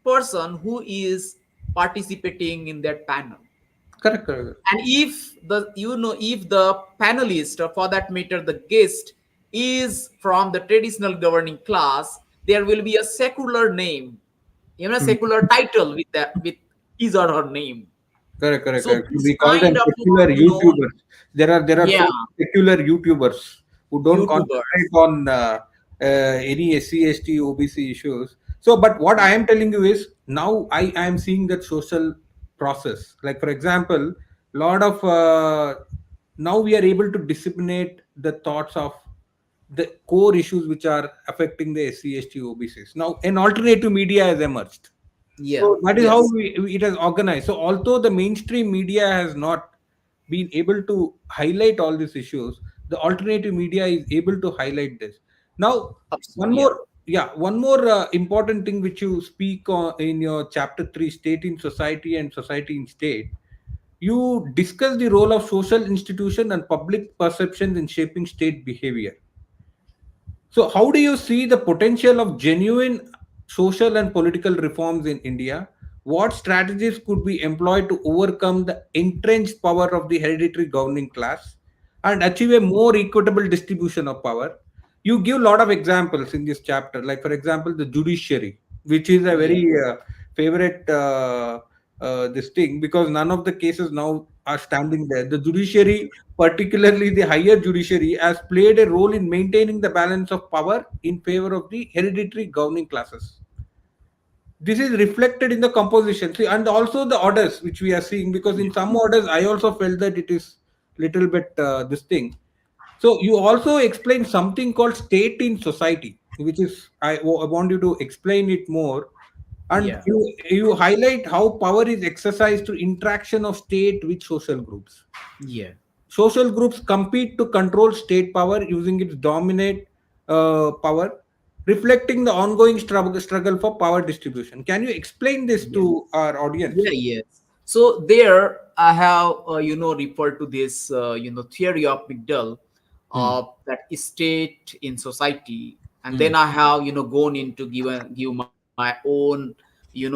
person who is participating in that panel. correct. Correct. And if if the panelist, or for that matter the guest, is from the traditional governing class, there will be a secular name, a Mm. secular title with that, with his or her name. Correct, correct, So correct. this We call them kind of secular YouTubers. There are yeah, so secular YouTubers who don't concentrate YouTubers, on any SC/ST, OBC issues. So, but what I am telling you is now I am seeing that social process. Like for example, lot of now we are able to disseminate the thoughts of the core issues which are affecting the SC/ST, OBCs. Now, an alternative media has emerged, yeah, so that is how yes, it has organized. So although the mainstream media has not been able to highlight all these issues, the alternative media is able to highlight this. Now, one yeah, more, yeah, one more important thing which you speak on in your chapter 3, State in Society and Society in State. You discuss the role of social institution and public perceptions in shaping state behavior. So, how do you see the potential of genuine social and political reforms in India? What strategies could be employed to overcome the entrenched power of the hereditary governing class and achieve a more equitable distribution of power? You give a lot of examples in this chapter, like, for example, the judiciary, which is a yeah, very favorite this thing, because none of the cases now are standing there. The judiciary, particularly the higher judiciary, has played a role in maintaining the balance of power in favor of the hereditary governing classes. This is reflected in the composition. See, and also the orders which we are seeing, because in some orders I also felt that it is little bit this thing. So you also explain something called state in society, which is I want you to explain it more. And yeah, you highlight how power is exercised through interaction of state with social groups. yeah, Social groups compete to control state power using its dominate power, reflecting the ongoing struggle for power distribution. Can you explain this yeah. to our audience? Yeah, yes. So there I have referred to this theory of Mcdell, Hmm. that state in society, and Hmm. then I have gone into give my own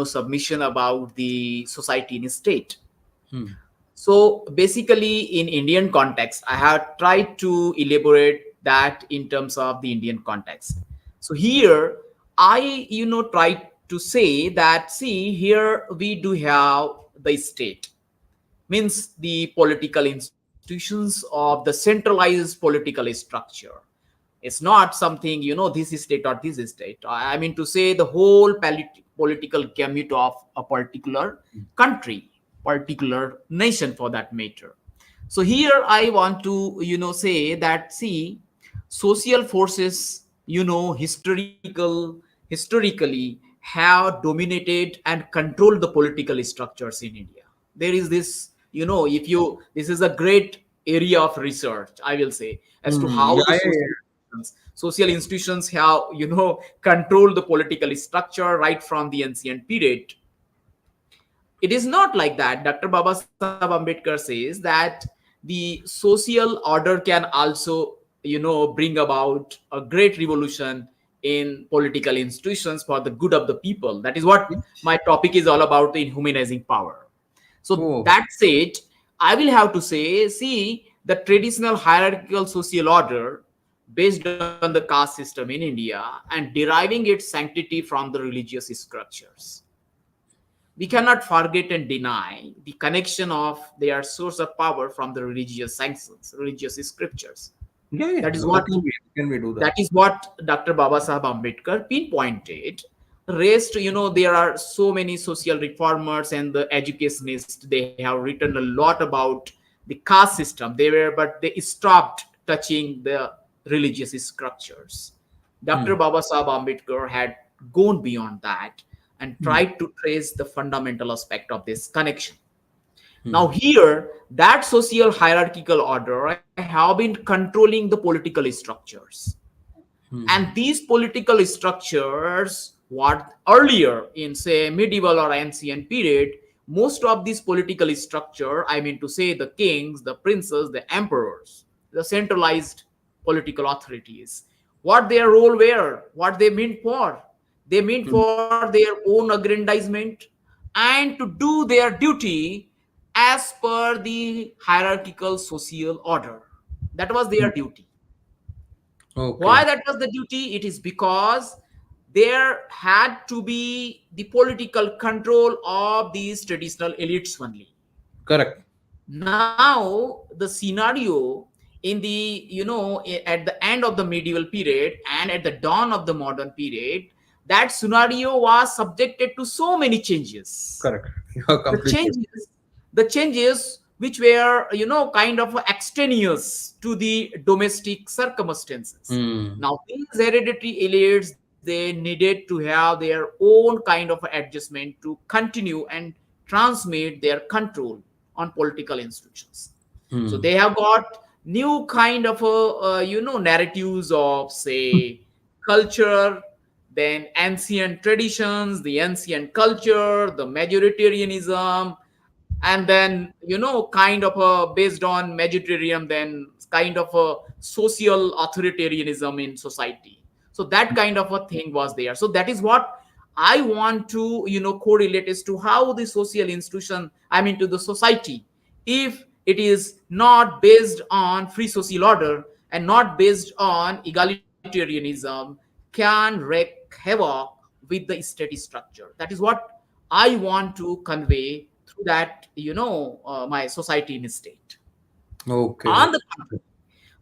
submission about the society in state. Hmm. So basically, in Indian context, I have tried to elaborate that in terms of the Indian context. So here, I try to say that, see, here we do have the state, means the political institutions of the centralized political structure. It's not something, this is state or this is state. I mean to say the whole political gamut of a particular country, particular nation for that matter. So here I want to, say that, see, social forces, historically have dominated and controlled the political structures in India. There is this, if you, this is a great area of research, I will say, as to Hmm. how Yeah, the yeah, yeah. social institutions have controlled the political structure right from the ancient period. It is not like that. Dr. Baba Sahib Ambedkar says that the social order can also bring about a great revolution in political institutions for the good of the people. That is what my topic is all about, in humanizing power. So Oh. that said, I will have to say, see, the traditional hierarchical social order based on the caste system in India and deriving its sanctity from the religious scriptures. We cannot forget and deny the connection of their source of power from the religious sanctions, religious scriptures. Yeah, yeah. That is How what can we do that? that is what Dr. Baba Sahib Ambedkar pinpointed. Rest, there are so many social reformers and the educationists. They have written a lot about the caste system. But they stopped touching the religious structures. Dr. Hmm. Baba Sahib Ambedkar had gone beyond that and Hmm. tried to trace the fundamental aspect of this connection. Hmm. Now, here, that social hierarchical order have been controlling the political structures. And Hmm. these political structures, what earlier in, say, medieval or ancient period, most of these political structure, I mean to say the kings, the princes, the emperors, the centralized political authorities, what their role were, what they meant for. They meant Hmm. for their own aggrandizement and to do their duty as per the hierarchical social order. That was Hmm. their duty. Okay. Why that was the duty? It is because there had to be the political control of these traditional elites only. Correct. Now the scenario in the at the end of the medieval period and at the dawn of the modern period, that scenario was subjected to so many changes. Correct. You are the completely. changes the changes which were kind of extraneous to the domestic circumstances. Hmm. Now these hereditary elites, they needed to have their own kind of adjustment to continue and transmit their control on political institutions. So Hmm. they have got new kind of narratives of, say, culture, then ancient traditions, the ancient culture, the majoritarianism, and then kind of a based on majoritarian, then kind of a social authoritarianism in society. So that kind of a thing was there. So that is what I want to correlate as to how the social institution, I mean to the society, if it is not based on free social order and not based on egalitarianism, can wreak havoc with the state structure. That is what I want to convey through that, my society in state. Okay. On the contrary,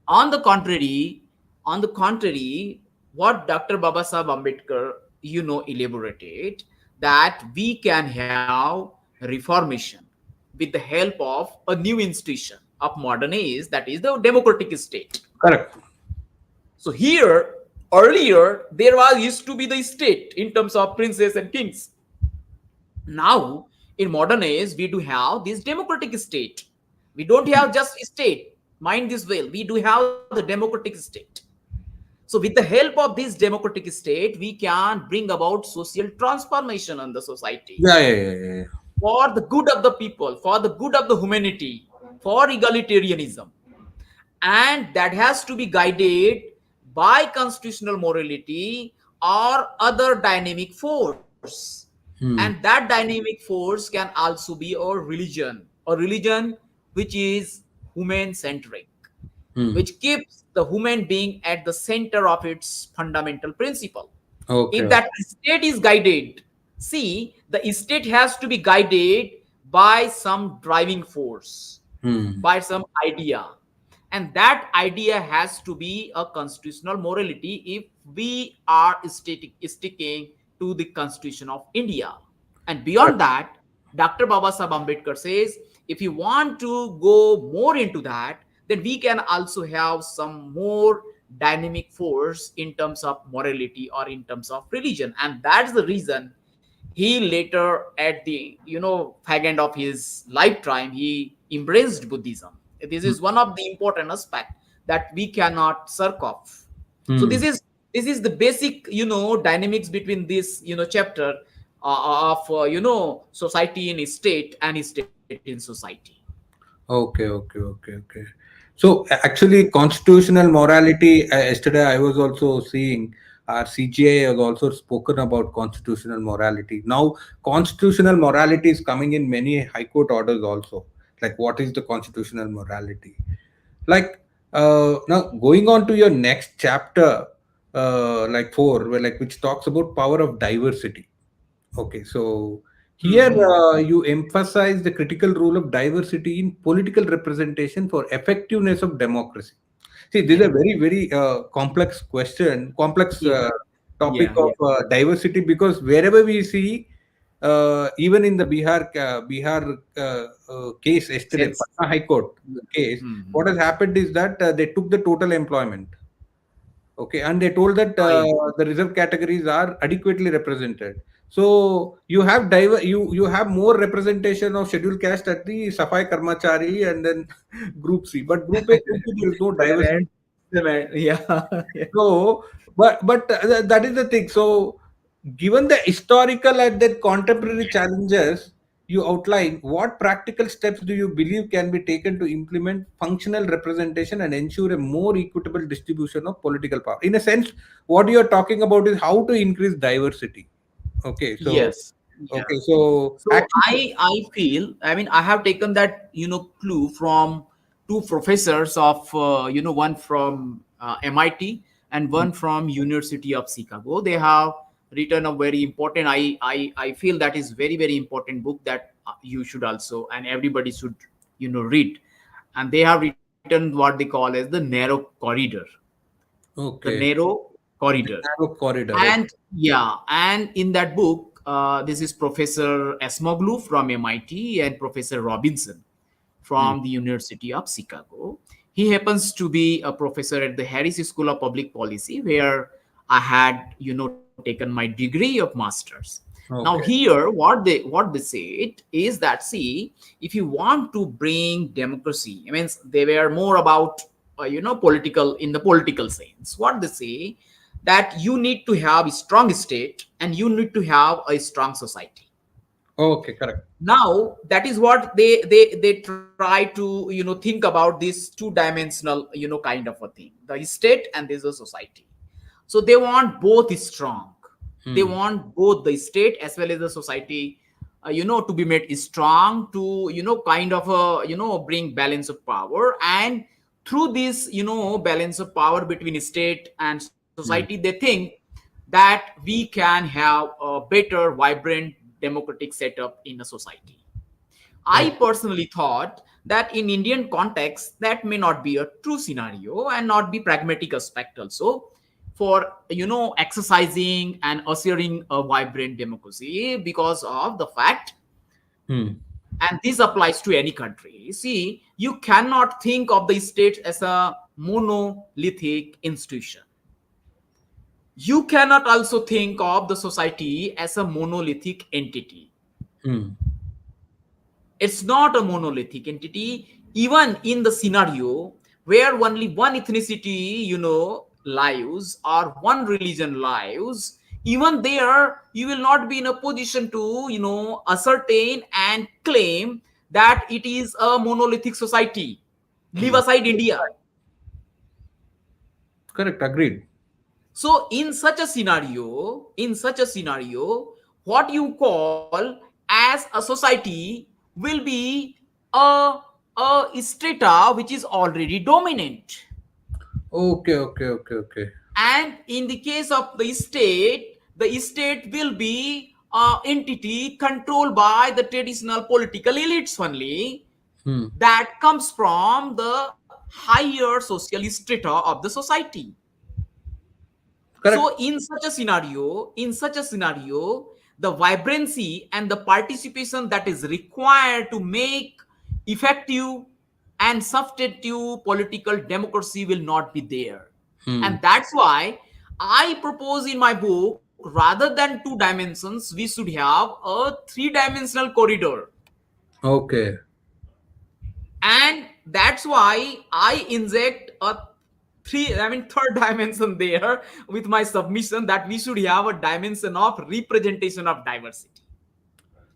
on the contrary, on the contrary, what Dr. Baba Sahib Ambedkar, elaborated, that we can have reformation with the help of a new institution of modern age, that is the democratic state. Correct. So here, earlier, there was used to be the state in terms of princes and kings. Now in modern age we do have this democratic state. We don't have just state, mind this well, we do have the democratic state. So with the help of this democratic state, we can bring about social transformation in the society Yeah, yeah, yeah, yeah, yeah. for the good of the people, for the good of the humanity, for egalitarianism. And that has to be guided by constitutional morality or other dynamic force. And Hmm. that dynamic force can also be a religion which is human centric, Hmm. which keeps the human being at the center of its fundamental principle. Okay. If that state is guided, see, the state has to be guided by some driving force, Hmm. by some idea, and that idea has to be a constitutional morality if we are sticking to the constitution of India. And beyond Correct. that, Dr. Baba Sahib Ambedkar says, if you want to go more into that, then we can also have some more dynamic force in terms of morality or in terms of religion. And that's the reason he later, at the fag end of his lifetime, he embraced Buddhism. This Hmm. is one of the important aspect that we cannot circ off. So Hmm. this is the basic dynamics between this chapter of society in state and state in society. Okay, okay, okay, okay. So actually, constitutional morality. Yesterday, I was also seeing our CGI has also spoken about constitutional morality. Now, constitutional morality is coming in many high court orders also. like what is the constitutional morality. Like now going on to your next chapter, like 4, where like which talks about power of diversity. Okay, so here Hmm. you emphasize the critical role of diversity in political representation for effectiveness of democracy. See, this is a Yeah. very, very complex question, complex Yeah. topic Yeah. of Yeah. diversity, because wherever we see, even in the Bihar case yesterday, Sense. Patna High Court case, Hmm. what has happened is that they took the total employment. Okay, and they told that Oh, yeah. the reserve categories are adequately represented. So you have more representation of scheduled caste at the Safai Karmachari and then Group C, but Group A, Group B, there is no diversity. And yeah. Yeah. So, but that is the thing. So, given the historical and then contemporary challenges you outline, what practical steps do you believe can be taken to implement functional representation and ensure a more equitable distribution of political power? In a sense, what you are talking about is how to increase diversity. Okay, so Yes. Yeah. okay, so So actually, I feel, I mean, I have taken that clue from two professors of one from MIT and one from University of Chicago. They have written a very important, I feel that is very important book that you should also, and everybody should read. And they have written what they call as the narrow corridor. The okay, narrow corridor. narrow corridor. And yeah, and in that book, this is Professor Esmoglu from MIT and Professor Robinson Hmm. from the University of Chicago. He happens to be a professor at the Harris School of Public Policy, where I had, taken my degree of master's. Now Okay, here, what they said is that, see, if you want to bring democracy, I mean, they were more about political, in the political sense. What they say, that you need to have a strong state and you need to have a strong society. okay, correct. Now that is what they try to think about this two dimensional kind of a thing, the state and there's a society. So they want both strong. They Hmm. want both the state as well as the society to be made strong, to kind of bring balance of power. And through this balance of power between state and society, Hmm. they think that we can have a better, vibrant, democratic setup in a society. I Okay. personally thought that in Indian context, that may not be a true scenario and not be pragmatic aspect also for exercising and assuring a vibrant democracy, because of the fact, Hmm. and this applies to any country. See, you cannot think of the state as a monolithic institution. You cannot also think of the society as a monolithic entity. Hmm. It's not a monolithic entity. Even in the scenario where only one ethnicity lives, or one religion lives, even there you will not be in a position to ascertain and claim that it is a monolithic society. Leave Hmm. aside India. Correct, agreed. So in such a scenario, what you call as a society will be a strata which is already dominant. Okay, okay, okay, okay. And in the case of the state will be a entity controlled by the traditional political elites only, Hmm. that comes from the higher social strata of the society. So Correct. in such a scenario, the vibrancy and the participation that is required to make effective and substantive political democracy will not be there. Hmm. And that's why I propose in my book, rather than two dimensions, we should have a three-dimensional corridor. Okay. And that's why I inject a third dimension there with my submission, that we should have a dimension of representation of diversity.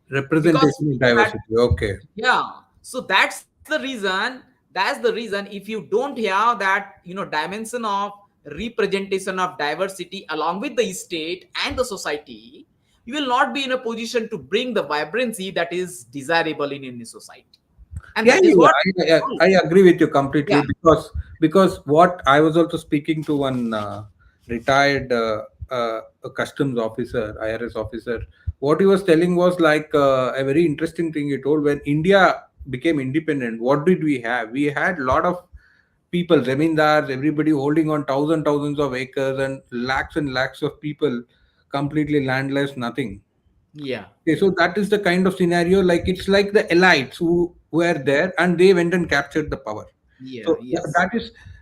Because Representation of that, diversity. Okay. yeah, so that's the reason if you don't have that dimension of representation of diversity along with the state and the society, you will not be in a position to bring the vibrancy that is desirable in any society. And Yeah, that is what I agree with you completely, yeah, because what I was also speaking to one retired a customs officer, IRS officer. What he was telling was like a very interesting thing. He told, when India became independent, what did we have? We had a lot of people, zamindars, everybody holding on thousands of acres, and lakhs of people completely landless, nothing. yeah, Okay, so that is the kind of scenario. Like, it's like the elites who were there and they went and captured the power. yeah, So yes.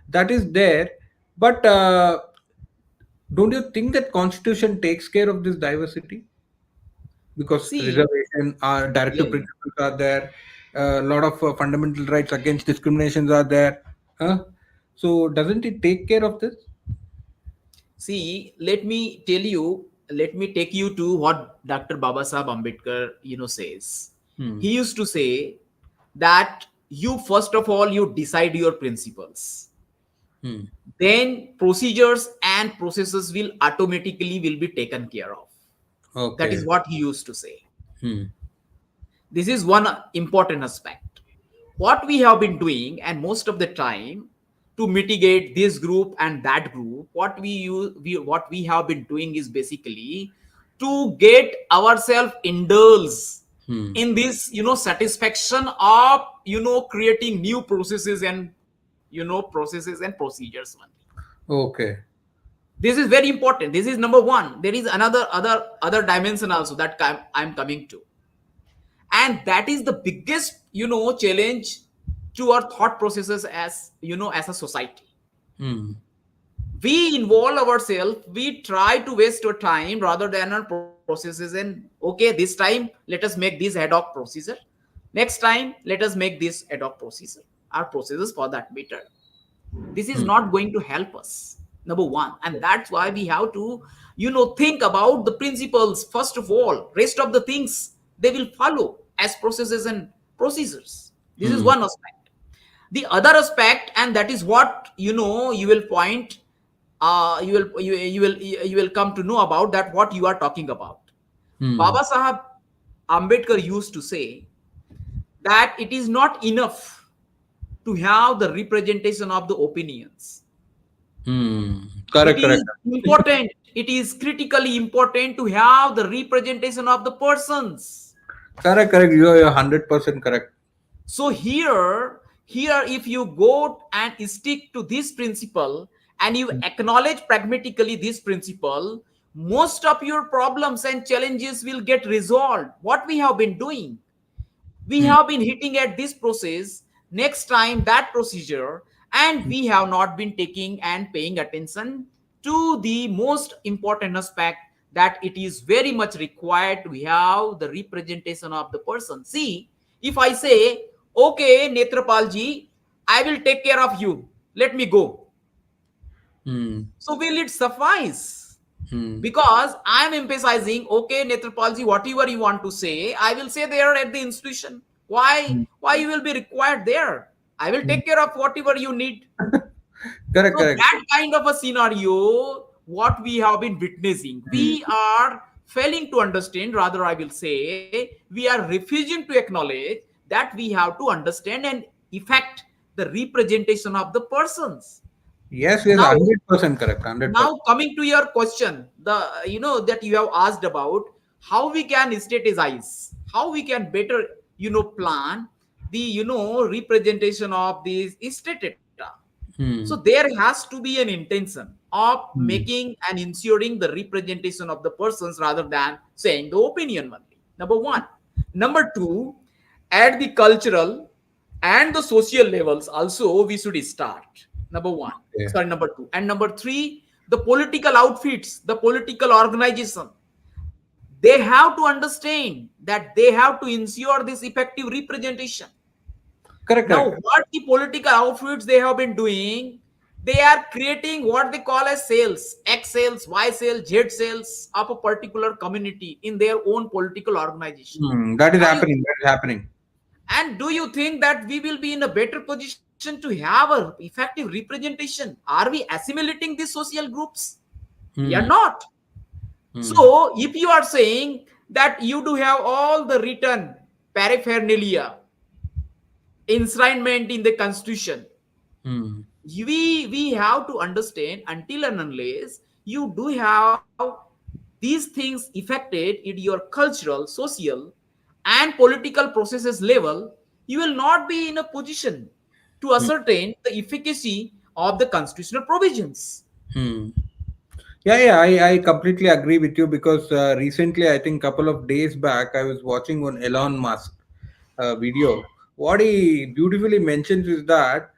that is there. But don't you think that constitution takes care of this diversity? Because See, reservation, yeah, directive yeah. principles are there, a lot of fundamental rights against discriminations are there. Huh? So doesn't it take care of this? See, let me take you to what Dr. Babasaheb Ambedkar, says. Hmm. He used to say that you first of all you decide your principles, Hmm. then procedures and processes will automatically will be taken care of. That Okay. is what he used to say. Hmm. This is one important aspect. What we have been doing, and most of the time, to mitigate this group and that group, what we have been doing is basically to get ourselves indulged Hmm. in this satisfaction of creating new processes and processes and procedures only. Okay. This is very important. This is number one. There is other dimension also that I'm coming to, and that is the biggest challenge to our thought processes as as a society. Hmm. We involve ourselves, we try to waste our time rather than our processes, and okay, this time let us make this ad hoc procedure, next time let us make this ad hoc procedure, our processes for that matter. This is Hmm. not going to help us, number one, and that's why we have to think about the principles first of all. Rest of the things they will follow as processes and procedures. This is Hmm. one aspect. The other aspect, and that is what you will point, you will come to know about that what you are talking about. Hmm. Baba Sahab Ambedkar used to say that it is not enough to have the representation of the opinions. Hmm. It Correct, correct. is important, it is critically important to have the representation of the persons. Correct, correct. You're 100% correct. So here if you go and stick to this principle and you acknowledge pragmatically this principle, most of your problems and challenges will get resolved. What we have been doing, we have Hmm. been hitting at this process, next time that procedure, and we have not been taking and paying attention to the most important aspect, that it is very much required to have the representation of the person. See, if I say, okay, Netrapal ji, I will take care of you, let me go, Hmm. so will it suffice? Hmm. Because I am emphasizing, okay, Netrapalji, whatever you want to say, I will say there at the institution. Why? Hmm. Why you will be required there? I will Hmm. take care of whatever you need. Correct, So correct. that kind of a scenario, what we have been witnessing, Hmm. we are failing to understand. Rather, I will say, we are refusing to acknowledge that we have to understand and effect the representation of the persons. Yes, yes, Now, 100% correct. 100%. now coming to your question, the that you have asked about how we can strategize, how we can better plan the representation of these state data. So Hmm. there has to be an intention of Hmm. making and ensuring the representation of the persons rather than saying the opinion only, number one. Number two, at the cultural and the social levels also we should start, number one, Yeah. sorry, number two. And number three, the political outfits, the political organization, they have to understand that they have to ensure this effective representation. Correct, Now, correct. what the political outfits they have been doing, they are creating what they call as sales, X sales, Y sales, Z sales of a particular community in their own political organization. Hmm. That is Now, you, happening. That is happening. and do you think that we will be in a better position to have a effective representation? Are we assimilating these social groups? We are Hmm. not. Hmm. So, if you are saying that you do have all the written paraphernalia enshrinement in the constitution. Hmm. We have to understand, until and unless you do have these things affected in your cultural, social, and political processes level, you will not be in a position to Hmm. ascertain the efficacy of the constitutional provisions. Hmm. Yeah, I completely agree with you because recently, I think couple of days back, I was watching one Elon Musk video. What he beautifully mentions is that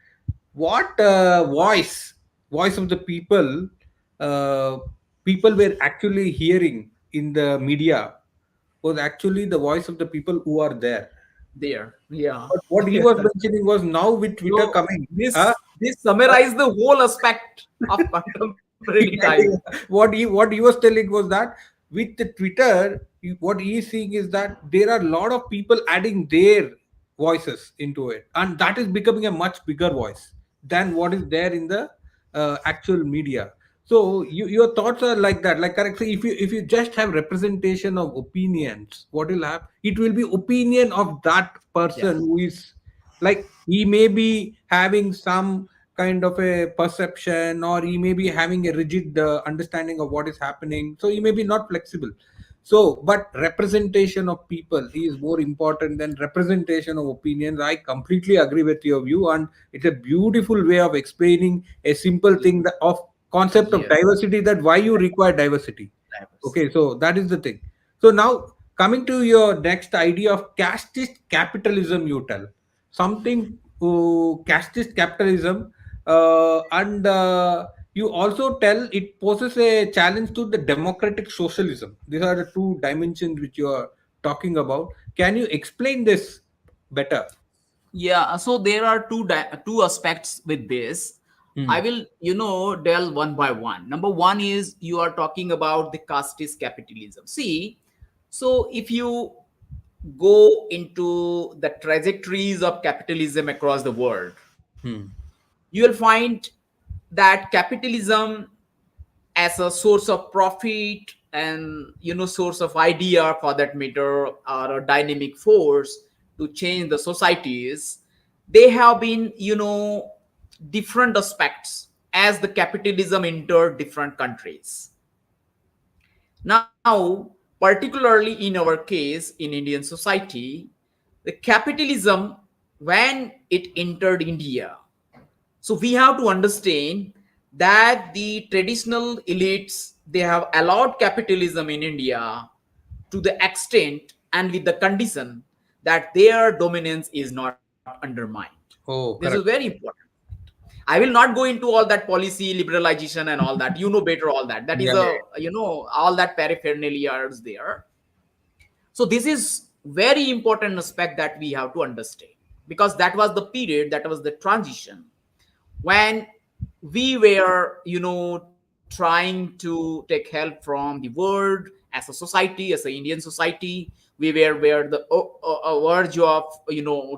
what voice of the uh, people were actually hearing in the media was actually the voice of the people who are there. There, yeah. But what he was mentioning was now with Twitter So coming, this summarize the whole aspect of contemporary time. exactly. What he was telling was that with the Twitter, what he is seeing is that there are a lot of people adding their voices into it, and that is becoming a much bigger voice than what is there in the actual media. So your thoughts are like that, like correct. So if you just have representation of opinions, what will happen? It will be opinion of that Yeah, person who is like he may be having some kind of a perception, or he may be having a rigid understanding of what is happening, so he may be not flexible. So but representation of people is more important than representation of opinions. I completely agree with your view, and it's a beautiful way of explaining a simple thing that, of concept of yes, diversity, that why you require diversity. Okay, diversity. so that is the thing. So now coming to your next idea of casteist capitalism, you tell something casteist capitalism, and you also tell it poses a challenge to the democratic socialism. These are the two dimensions which you are talking about. Can you explain this better? Yeah, so there are two aspects with this. I Hmm. will, delve one by one. Number one is you are talking about the casteist capitalism. See, so if you go into the trajectories of capitalism across the world, Hmm. you will find that capitalism as a source of profit and source of idea for that matter, or a dynamic force to change the societies, they have been different aspects as the capitalism entered different countries. Now, particularly in our case in Indian society, the capitalism, when it entered India, so we have to understand that the traditional elites, they have allowed capitalism in India to the extent and with the condition that their dominance is not undermined. This is Oh, very correct. important. I will not go into all that policy liberalization and all that. You know better all that. That is Yeah, a, yeah. all that paraphernalia is there. So this is very important aspect that we have to understand, because that was the period, that was the transition when we were trying to take help from the world as a society, as an Indian society. We were the verge of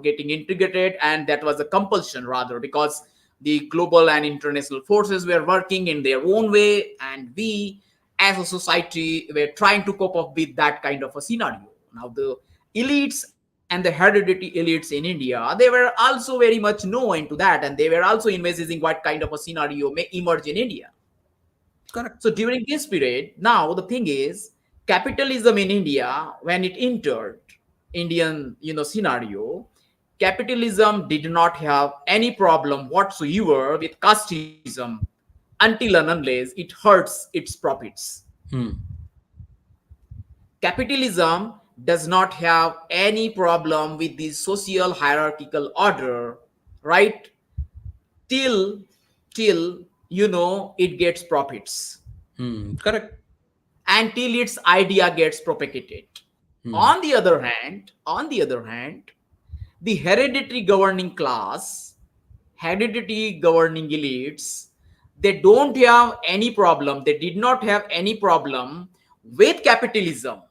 getting integrated, and that was a compulsion rather, because the global and international forces were working in their own way, and we as a society were trying to cope up with that kind of a scenario. Now the elites and the hereditary elites in India, they were also very much know into that, and they were also envisaging what kind of a scenario may emerge in India. Correct. So during this period, now the thing is, capitalism in India, when it entered Indian scenario, capitalism did not have any problem whatsoever with casteism until and unless it hurts its profits. Hmm. Capitalism does not have any problem with the social hierarchical order, right? Till it gets profits, Hmm. Correct. until its idea gets propagated. Hmm. On the other hand, the hereditary governing class, hereditary governing elites, they don't have any problem, they did not have any problem with capitalism,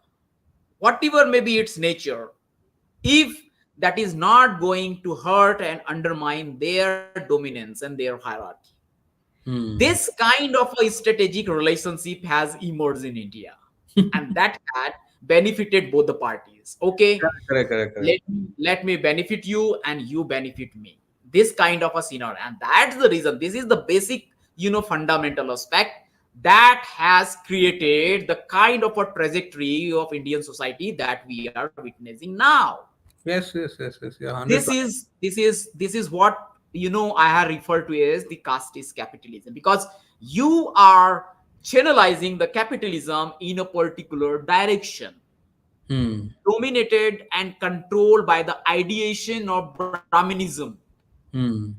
whatever may be its nature, if that is not going to hurt and undermine their dominance and their hierarchy. Hmm. This kind of a strategic relationship has emerged in India, and that had benefited both the parties. Okay, Correct, correct, correct, correct. let me benefit you and you benefit me. This kind of a scenario, and that's the reason. This is the basic, fundamental aspect that has created the kind of a trajectory of Indian society that we are witnessing now. Yes, yes, yes, yes. Yeah, this 100%. is this is this is what I have referred to as the caste capitalism, because you are channelizing the capitalism in a particular direction, Hmm. dominated and controlled by the ideation of Brahminism. Hmm.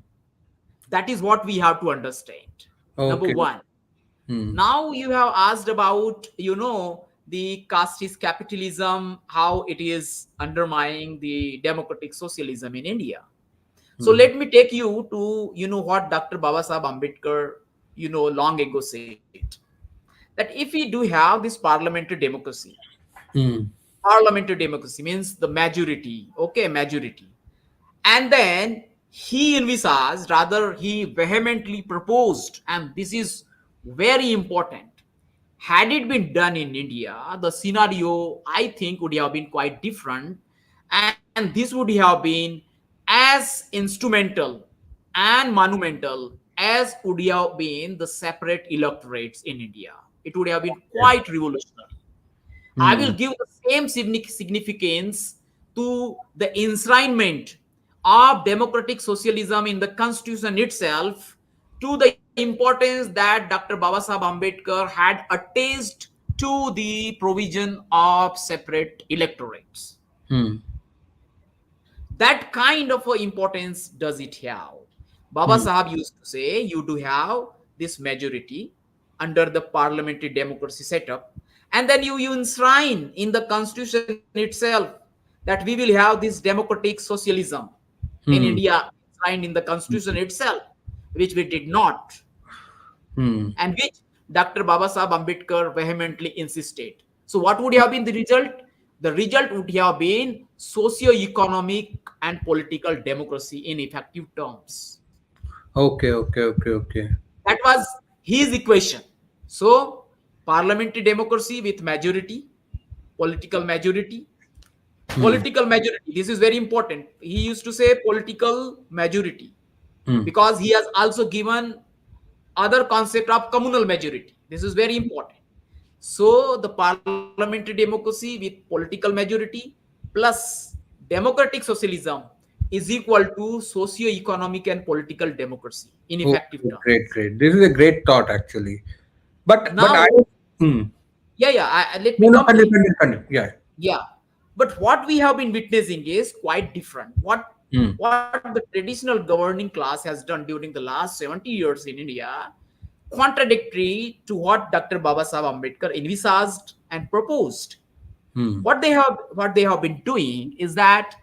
That is what we have to understand. Number Okay. one. Hmm. Now you have asked about the caste capitalism, how it is undermining the democratic socialism in India. So Hmm. let me take you to what Dr. Baba Sahib Ambedkar long ago said, that if we do have this parliamentary democracy, Hmm. parliamentary democracy means the majority, okay, majority, and then he envisaged, rather he vehemently proposed, and this is very important. Had it been done in India, the scenario I think would have been quite different, and this would have been as instrumental and monumental as would have been the separate electorates in India. It would have been Yeah. quite revolutionary. I will Hmm. give the same significance to the enshrinement of democratic socialism in the constitution itself, to the importance that Dr. Babasaheb Ambedkar had attached to the provision of separate electorates. Hmm. That kind of a importance does it have. Baba Hmm. Sahab used to say you do have this majority under the parliamentary democracy setup, and then you enshrine in the constitution itself that we will have this democratic socialism in Hmm. India, enshrined in the constitution itself, which we did not, Hmm. and which Dr. Baba Sahib Ambedkar vehemently insisted. So, what would have been the result? The result would have been socio-economic and political democracy in effective terms. Okay, okay, okay, okay. That was his equation. So, parliamentary democracy with majority, political majority, Hmm. political majority. This is very important. He used to say political majority Hmm. because he has also given other concept of communal majority. This is very important. So the parliamentary democracy with political majority plus democratic socialism is equal to socio-economic and political democracy in Okay, effective great, terms. great. This is a great thought, actually. But I. Now, Hmm. yeah, let me No, no, continue, complete. continue, continue. Yeah. Yeah, but what we have been witnessing is quite different. Hmm. What the traditional governing class has done during the last 70 years in India, contradictory to what Dr. Baba Sahib Ambedkar envisaged and proposed. Hmm. What they have been doing is that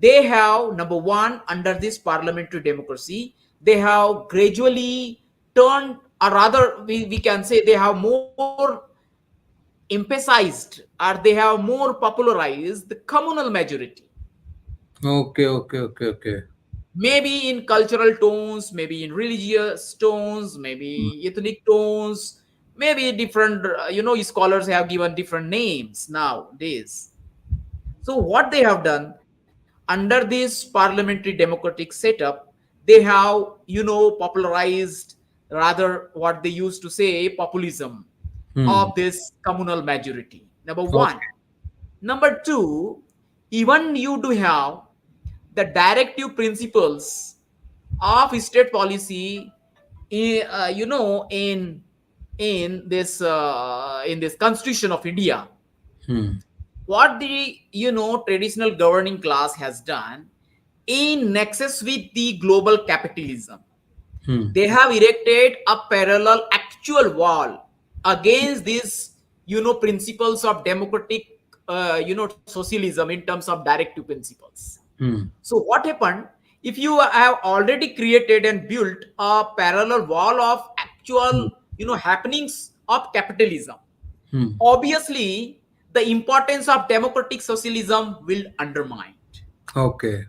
they have, number one, under this parliamentary democracy, they have gradually turned, or rather we can say they have more emphasized, or they have more popularized the communal majority, Okay, okay, okay, okay. maybe in cultural tones, maybe in religious tones, Hmm. maybe ethnic tones, maybe different, scholars have given different names nowadays. So what they have done under this parliamentary democratic setup, they have, popularized, rather what they used to say, populism Hmm. of this communal majority. Number one. Okay. Number two, even you do have the directive principles of state policy, in this Constitution of India. Hmm. What the traditional governing class has done in nexus with the global capitalism, Hmm. they have erected a parallel actual wall against these principles of democratic socialism in terms of directive principles. Hmm. So what happened, if you have already created and built a parallel wall of Hmm. actual happenings of capitalism, Hmm. obviously the importance of democratic socialism will undermine, Okay.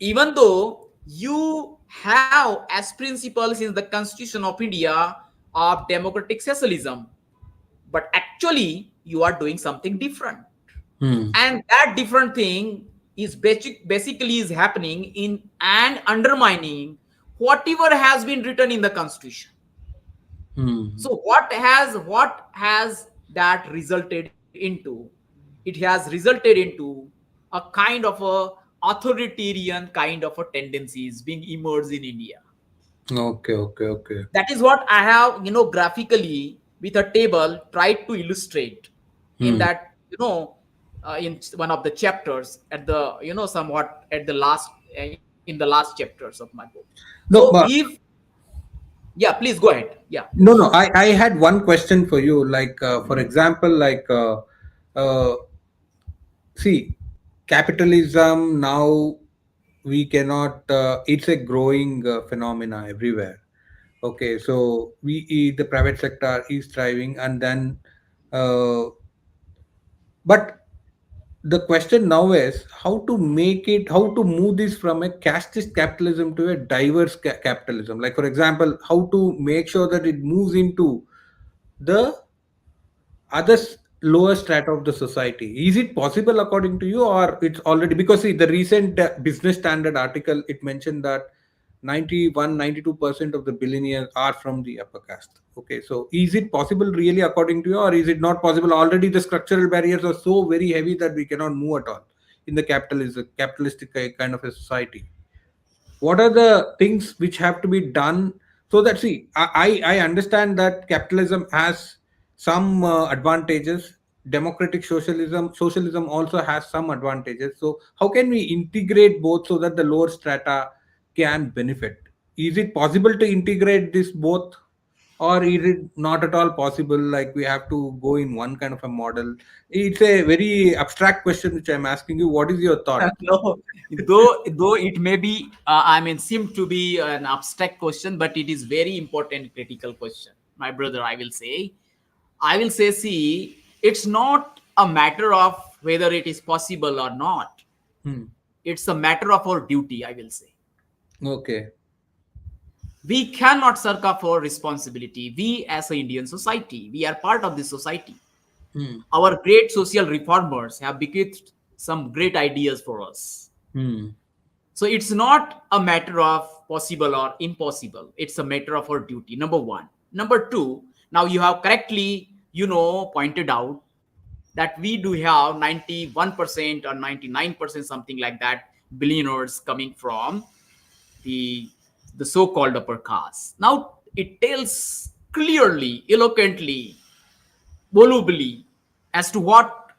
even though you have as principles in the Constitution of India of democratic socialism, but actually you are doing something different. Hmm. And that different thing is basically is happening in and undermining whatever has been written in the constitution. Hmm. So what has that resulted into? It has resulted into a kind of a authoritarian kind of a tendencies being emerged in India. Okay, okay, okay. That is what I have, graphically with a table tried to illustrate in Hmm. that, in one of the chapters at the, somewhat at the last, in the last chapters of my book. So No, if, yeah, please go ahead. Yeah. no. I had one question for you. Like, for example, like, uh, see, capitalism now we cannot. It's a growing phenomena everywhere. Okay, so the private sector is thriving, and then, uh, but the question now is how to make it, how to move this from a casteist capitalism to a diverse capitalism. Like, for example, how to make sure that it moves into the other lower strata of the society. Is it possible according to you, or it's already, because see the recent business standard article, it mentioned that 91, 92% of the billionaires are from the upper caste. Okay, so is it possible really according to you, or is it not possible? Already the structural barriers are so very heavy that we cannot move at all in the capitalistic kind of a society. What are the things which have to be done? So that, see, I understand that capitalism has some advantages. Democratic socialism also has some advantages. So how can we integrate both so that the lower strata can benefit? Is it possible to integrate this both, or is it not at all possible, like we have to go in one kind of a model? It's a very abstract question which I'm asking you. What is your thought? No, though it may be, I mean, seem to be an abstract question, but it is very important, critical question, my brother. I will say, see, it's not a matter of whether it is possible or not. Hmm. It's a matter of our duty, I will say. Okay. We cannot shirk off our responsibility. We, as an Indian society, we are part of this society. Hmm. Our great social reformers have bequeathed some great ideas for us. Hmm. So it's not a matter of possible or impossible. It's a matter of our duty. Number one. Number two, now you have correctly, pointed out that we do have 91% or 99%, something like that, billionaires coming from the the so-called upper caste. Now it tells clearly, eloquently, volubly as to what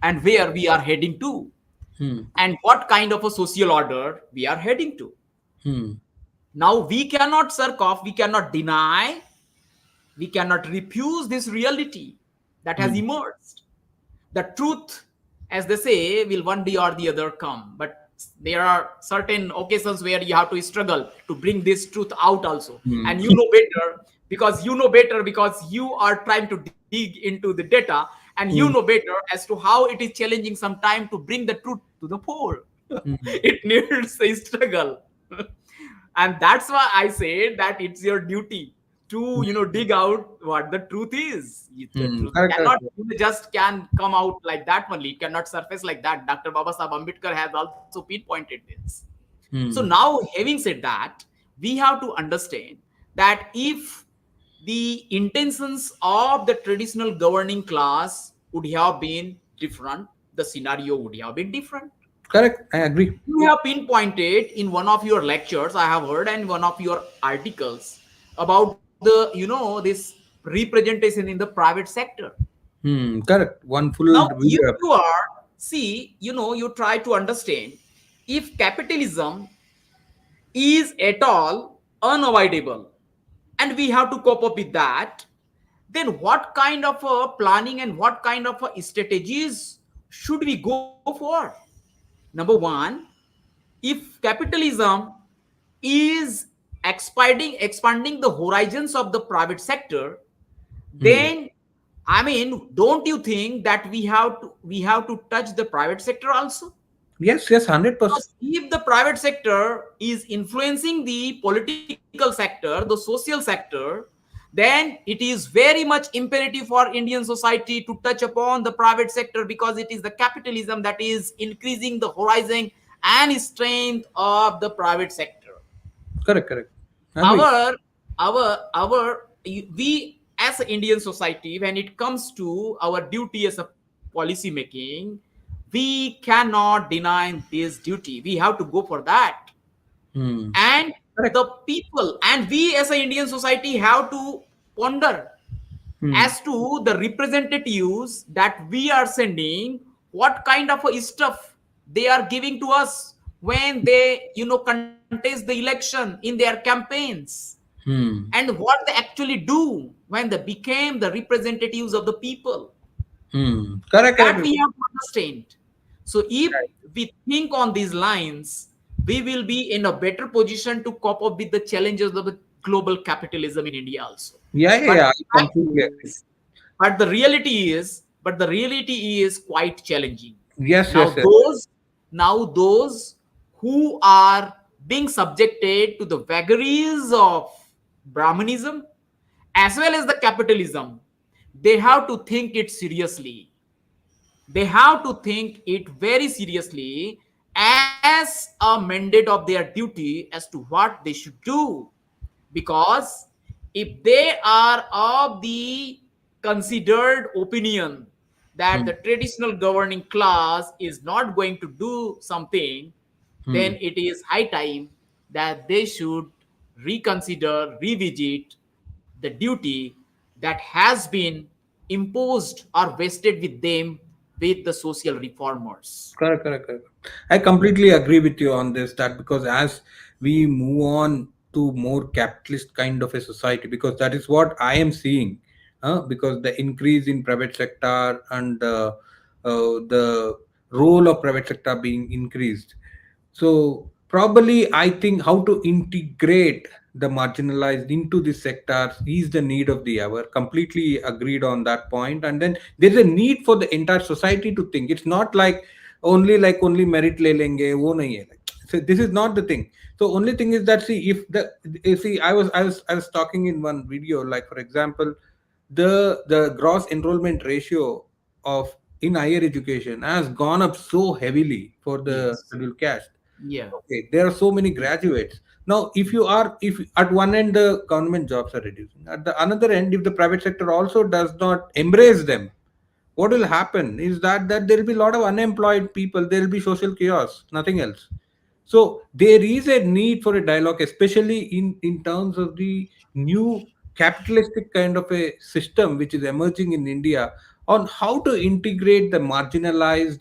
and where we are heading to, Hmm. and what kind of a social order we are heading to. Hmm. Now we cannot shirk off, we cannot deny, we cannot refuse this reality that has Hmm. emerged. The truth, as they say, will one day or the other come. But there are certain occasions where you have to struggle to bring this truth out also. Hmm. And you know better, because you are trying to dig into the data, and you know Hmm. better as to how it is challenging sometime to bring the truth to the fore. Hmm. It needs a struggle. And that's why I say that it's your duty to, dig out what the truth is. The Hmm. truth Correct, correct. cannot, just can come out like that only. It cannot surface like that. Dr. Baba Sahib Ambedkar has also pinpointed this. So Hmm. now, having said that, we have to understand that if the intentions of the traditional governing class would have been different, the scenario would have been different. Correct. I agree. You have pinpointed in one of your lectures, I have heard, and one of your articles about the, this representation in the private sector. Hmm. Correct. One Now full you, video. you are see, you try to understand if capitalism is at all unavoidable, and we have to cope up with that, then what kind of a planning and what kind of a strategies should we go for? Number one, if capitalism is expanding the horizons of the private sector, Hmm. then, I mean, don't you think that we have to touch the private sector also? Yes. Yes. 100%. Because if the private sector is influencing the political sector, the social sector, then it is very much imperative for Indian society to touch upon the private sector, because it is the capitalism that is increasing the horizon and strength of the private sector. Correct, correct. Agree. Our we as an Indian society, when it comes to our duty as a policy making, we cannot deny this duty. We have to go for that. Hmm. And Correct. the people and we as an Indian society have to ponder Hmm. as to the representatives that we are sending, what kind of a stuff they are giving to us when they contest the election in their campaigns, Hmm. and what they actually do when they became the representatives of the people. Hmm. Correct, That correct. we have to understand. So if we think on these lines, we will be in a better position to cope up with the challenges of the global capitalism in India also. Yeah, yeah, But yeah. the I fact completely agree. is, but the reality is quite challenging. Yes, yes, Now yes. those who are being subjected to the vagaries of Brahmanism as well as the capitalism, they have to think it seriously. They have to think it very seriously as a mandate of their duty as to what they should do. Because if they are of the considered opinion that Hmm. the traditional governing class is not going to do something, Hmm. then it is high time that they should reconsider, revisit the duty that has been imposed or vested with them with the social reformers. Correct, correct, correct. I completely agree with you on this. That because as we move on to more capitalist kind of a society, because that is what I am seeing. Because the increase in private sector and the role of private sector being increased. So probably I think how to integrate the marginalized into the sectors is the need of the hour. Completely agreed on that point. And then there's a need for the entire society to think. It's not like only merit le lenge, wo nahi hai. So this is not the thing. So only thing is that see if the see I was talking in one video, like for example, the gross enrollment ratio of in higher education has gone up so heavily for the Yes. scheduled caste. Yeah. Okay, there are so many graduates. Now, if at one end the government jobs are reducing, at the another end, if the private sector also does not embrace them, what will happen is that there will be a lot of unemployed people. There will be social chaos, nothing else. So there is a need for a dialogue, especially in terms of the new capitalistic kind of a system which is emerging in India, on how to integrate the marginalized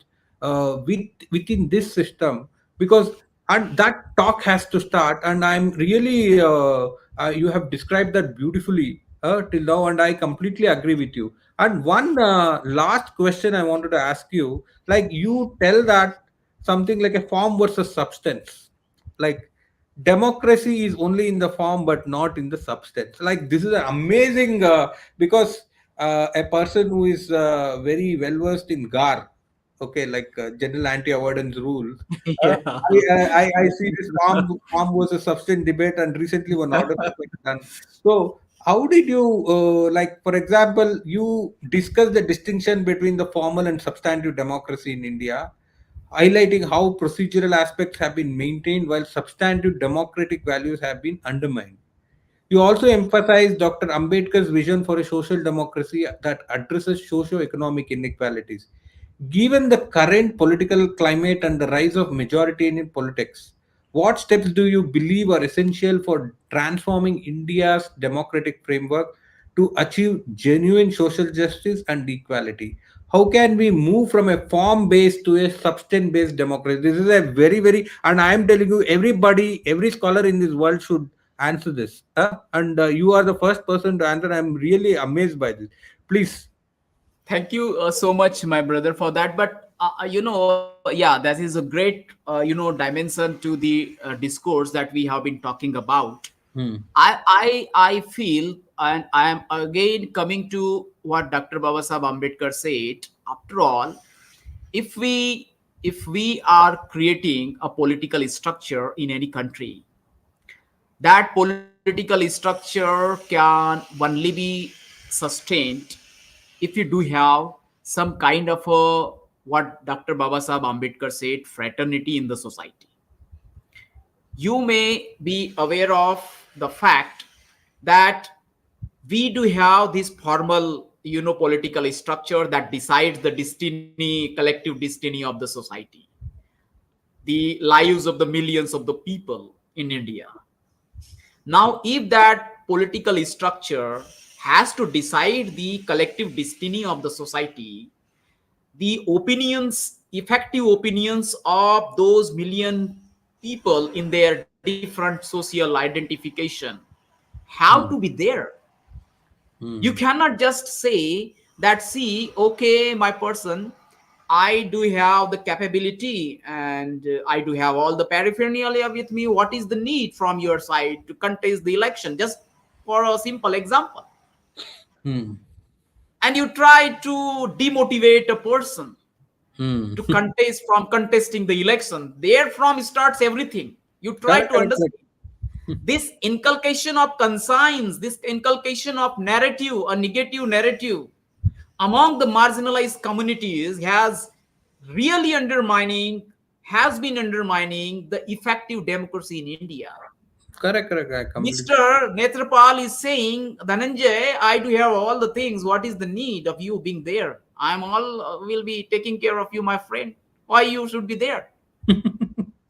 within this system. Because and that talk has to start, and I'm really you have described that beautifully till now, and I completely agree with you. And one last question I wanted to ask you, like you tell that something like a form versus substance, like democracy is only in the form but not in the substance. Like this is an amazing because a person who is very well versed in gar, okay, like general anti-avoidance rules, uh, Yeah. I see this form versus substance debate, and recently one order was like done. So how did you like for example you discuss the distinction between the formal and substantive democracy in India, highlighting how procedural aspects have been maintained while substantive democratic values have been undermined. You also emphasize Dr. Ambedkar's vision for a social democracy that addresses socio-economic inequalities. Given the current political climate and the rise of majoritarian politics, what steps do you believe are essential for transforming India's democratic framework to achieve genuine social justice and equality? How can we move from a form based to a substance based democracy? This is a very, very, and I am telling you, everybody, every scholar in this world should answer this. And you are the first person to answer. I'm really amazed by this. Please. Thank you so much, my brother, for that. But yeah, that is a great dimension to the discourse that we have been talking about. Hmm. I feel, and I am again coming to what Dr. Babasaheb Ambedkar said. After all, if we are creating a political structure in any country, that political political structure can only be sustained if you do have some kind of a, what Dr. Babasaheb Ambedkar said, fraternity in the society. You may be aware of the fact that we do have this formal, political structure that decides the destiny, collective destiny of the society, the lives of the millions of the people in India. Now, if that political structure has to decide the collective destiny of the society, the opinions, effective opinions of those million people in their different social identification have to be Hmm. there. You Hmm. cannot just say that, see, okay, my person, I do have the capability and I do have all the paraphernalia with me. What is the need from your side to contest the election? Just for a simple example. Hmm. And you try to demotivate a person Hmm. to contest from contesting the election. There from starts everything. You try Correct, to correct, understand. correct. This inculcation of conscience, this inculcation of narrative, a negative narrative among the marginalized communities really undermining, has been undermining the effective democracy in India. Correct, correct. I completely. Mr. Netrapal is saying, Dhananjay, I do have all the things. What is the need of you being there? I'm all will be taking care of you, my friend. Why you should be there?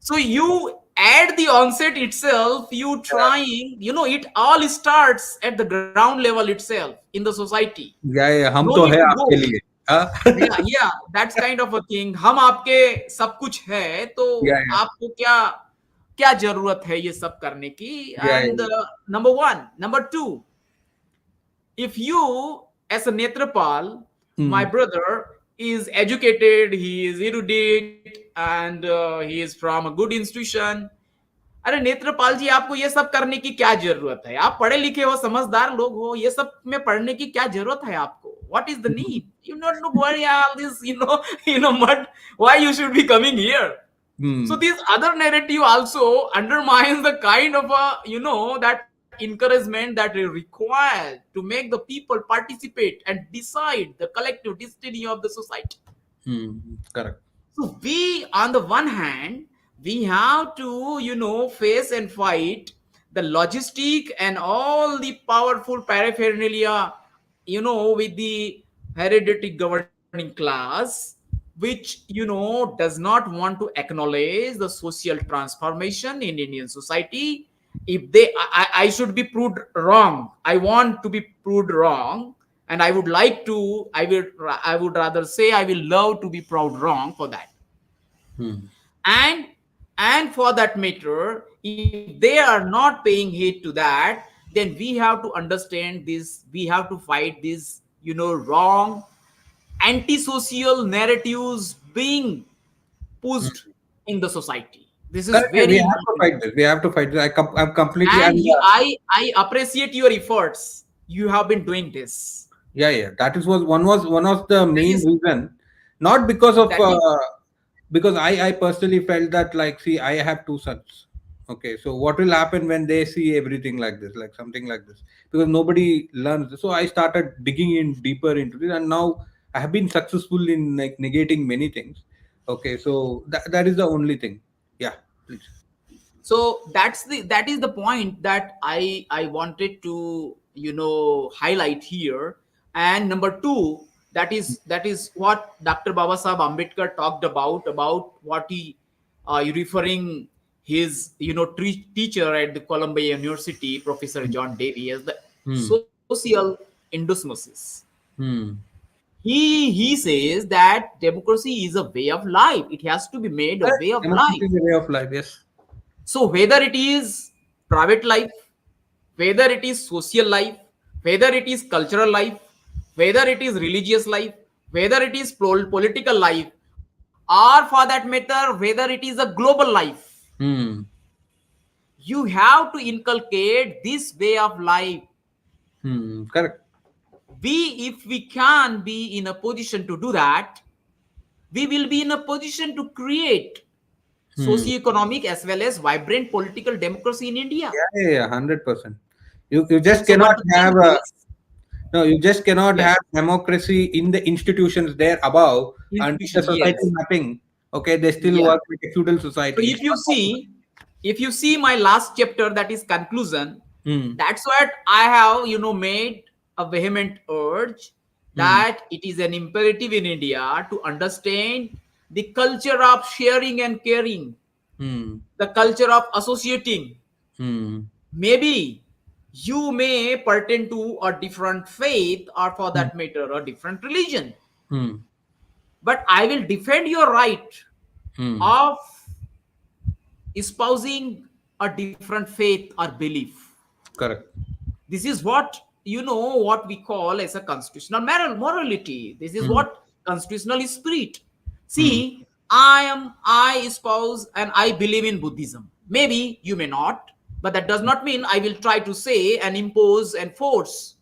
So you at the onset itself, you trying, it all starts at the ground level itself in the society. या ये No हम तो need है to आपके go. लिए हाँ Yeah, that's kind of a thing. हम आपके सब कुछ है, तो या आपको क्या क्या जरूरत है ये सब करने की? या And number one, number two, if you as a Netrapal, my hmm brother is educated, he is erudite, and he is from a good institution. अरे नेत्रपाल जी, आपको ये सब करने की क्या जरूरत है? आप पढ़े लिखे हो, समझदार लोग हो, ये सब में पढ़ने की क्या जरूरत है आपको? What is the need? You don't know why all this, mud. Why you should be coming here? So hmm this other narrative also undermines the kind of a, that encouragement that is required to make the people participate and decide the collective destiny of the society. correct So we, on the one hand, we have to, face and fight the logistic and all the powerful paraphernalia, with the hereditary governing class, which, does not want to acknowledge the social transformation in Indian society. If I should be proved wrong, I want to be proved wrong, and I would like to, I would rather say I will love to be proved wrong for that. Hmm and and for that matter, if they are not paying heed to that, then we have to understand this, we have to fight this, wrong antisocial narratives being pushed in the society. This is correct we very have to important. fight this we have to fight this I'm completely And and I appreciate your efforts. You have been doing this. yeah that is was one of the That main is reason not because of that is because I personally felt that like see I have two sons okay so what will happen when they see everything like this like something like this because nobody learns this. So I started digging in deeper into this and now I have been successful in like negating many things okay so that is the only thing yeah please so that is the point that I wanted to, highlight here. And number two, that is what Dr. Babasaheb Ambedkar talked about what he, referring his, teacher at the Columbia University, Professor John Davy, as the hmm social endosmosis. hmm He says that democracy is a way of life. It has to be made a correct way of democracy life. is a way of life yes So whether it is private life, whether it is social life, whether it is cultural life, whether it is religious life, whether it is political life, or for that matter, whether it is a global life, hmm you have to inculcate this way of life. correct If we can be in a position to do that, we will be in a position to create hmm socio-economic as well as vibrant political democracy in India. yeah 100% You just So, but cannot the have thing a, is, no, you just cannot yes, have democracy in the institutions there above, and in the institution, society yes, mapping. Okay, they still yeah. work like a feudal So society. It's not possible. if you see my last chapter, that is conclusion, Hmm. that's what I have, made a vehement urge Hmm. that it is an imperative in India to understand the culture of sharing and caring, Hmm. the culture of associating. Hmm. Maybe you may pertain to a different faith, or for Hmm. that matter, a different religion, Hmm. but I will defend your right Hmm. of espousing a different faith or belief. Correct. This is what, what we call as a constitutional morality. This is Hmm. what constitutional spirit. Hmm. See, I espouse and I believe in Buddhism. Maybe you may not, but that does not mean I will try to say and impose and force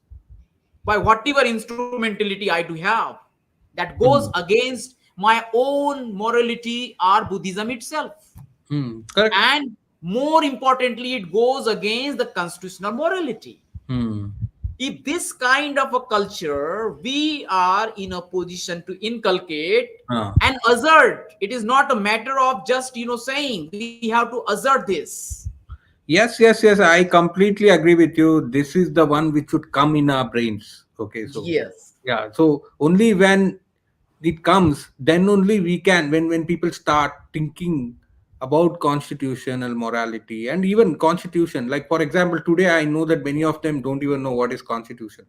by whatever instrumentality I do have that goes Hmm. against my own morality or Buddhism itself. Hmm. Correct. And more importantly, it goes against the constitutional morality. Hmm. If this kind of a culture we are in a position to inculcate Ah. and assert, it is not a matter of just saying we have to assert this. Yes, yes, yes. I completely agree with you. This is the one which should come in our brains. Okay, so Yes. yeah. So only when it comes, then only we can. When people start thinking about constitutional morality and even constitution. Like for example, today I know that many of them don't even know what is constitution.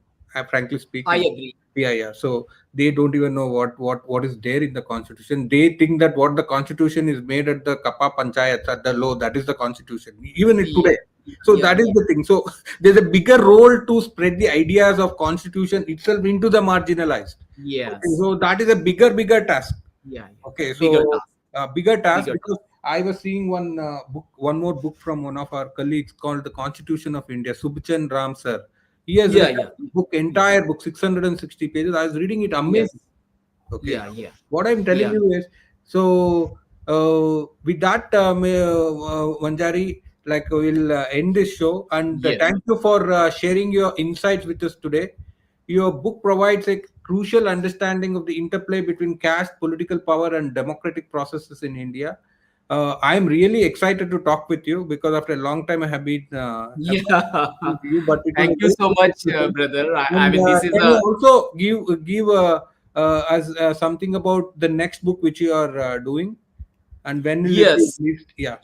Frankly I speaking, agree. yeah, yeah. So they don't even know what is there in the constitution. They think that what the constitution is made at the kappa panchayats at the law, that is the constitution even Yeah, today. So yeah, that is yeah. the thing. So there's a bigger role to spread the ideas of constitution itself into the marginalized. Okay, Yes. so that is a bigger task. Yeah, yeah. Okay, Bigger so task. bigger task, Bigger because task. I was seeing one more book from one of our colleagues called The Constitution of India, Subchan Ram sir. He has Yeah, written yeah. a book, Yeah. entire book, 660 pages. I was reading it, Yes. amazing. Okay, Yeah, yeah. what I'm telling Yeah. you is, so with that, Wanjari, like we'll end this show, and Yes. thank you for sharing your insights with us today. Your book provides a crucial understanding of the interplay between caste, political power, and democratic processes in India. I'm really excited to talk with you because after a long time I have been have not Yeah. spoken to you, but it was Thank a you very so good much, discussion. brother. I And mean, this is can you a also give as something about the next book which you are doing, and when will it be yes, released? Yeah.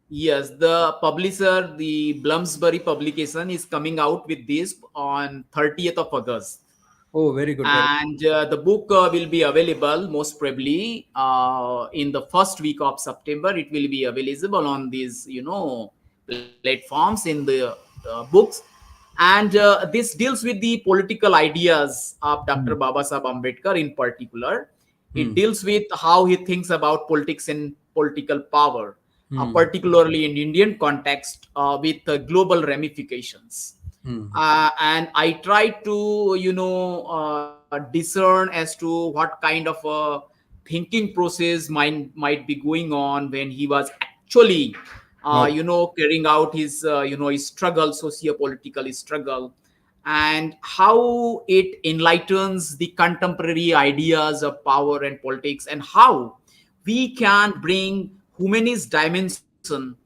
yes. The publisher, the Bloomsbury publication, is coming out with this on 30th of August. Oh, very good. Very And the book will be available most probably in the first week of September. It will be available on these platforms in the books. And this deals with the political ideas of Dr. good. Baba Sahib Ambedkar in particular. It Hmm. deals with how he thinks about politics and political power, Hmm. particularly in Indian context with global ramifications. Hmm. And I try to discern as to what kind of a thinking process might be going on when he was actually Oh. carrying out his his struggle, socio-political struggle, and how it enlightens the contemporary ideas of power and politics, and how we can bring humanist dimension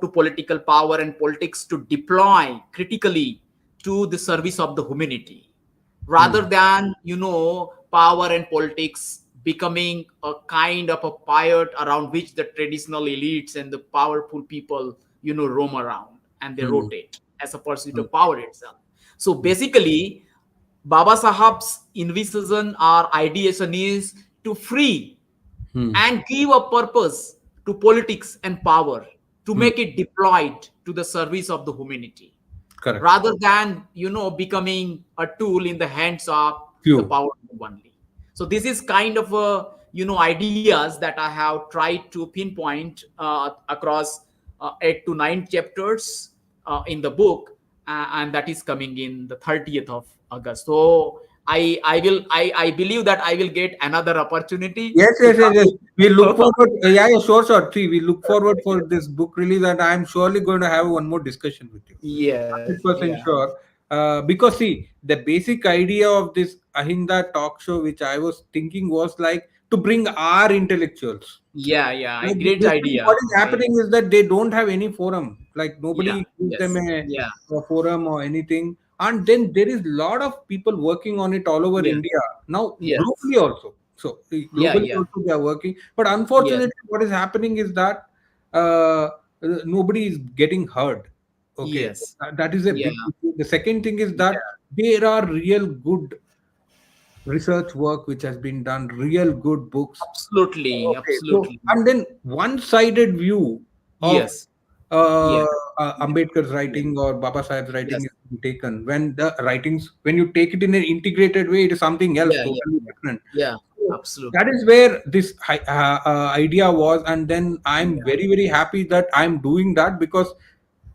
to political power and politics to deploy critically to the service of the humanity, rather Hmm. than power and politics becoming a kind of a pirate around which the traditional elites and the powerful people roam around, and they Hmm. rotate as a pursuit Hmm. of power itself. So basically, Baba Sahab's envision or ideation is to free Hmm. and give a purpose to politics and power, to Hmm. make it deployed to the service of the humanity, Correct. rather than becoming a tool in the hands of the Few. powerful only. So this is kind of a ideas that I have tried to pinpoint across 8 to 9 chapters in the book, and that is coming in the 30th of August. So I believe that I will get another opportunity Yes, to yes, yes, come yes. with We look you. forward. Yeah, yeah, sure, sure. See, we look forward for this book release, and I'm surely going to have one more discussion with you. Yes, 100% yeah, sure. Because see, the basic idea of this Ahinda talk show, which I was thinking, was like to bring our intellectuals. yeah, Like great this thing, what idea. is happening is that they don't have any forum. Like Yeah, nobody gives them yes, yeah, a forum or anything. And then there is a lot of people working on it all over yes, India now, yes, globally also. So yeah, globally yeah, also they are working. But yes, unfortunately, what is happening is that uh, nobody is getting heard. Okay, yes, that is a yeah, big issue. The second thing is that yeah, there are real good research work which has been done, real good books. absolutely, Okay, so absolutely, and then one-sided view of yes, uh, yeah, Ambedkar's yeah, writing or Baba Sahib's writing yes, is being taken. When the writings, when you take it in an integrated way, it is something else yeah, yeah, totally yeah, different. yeah, So that absolutely, is where this idea was, and then I'm yeah, very very happy that I'm doing that because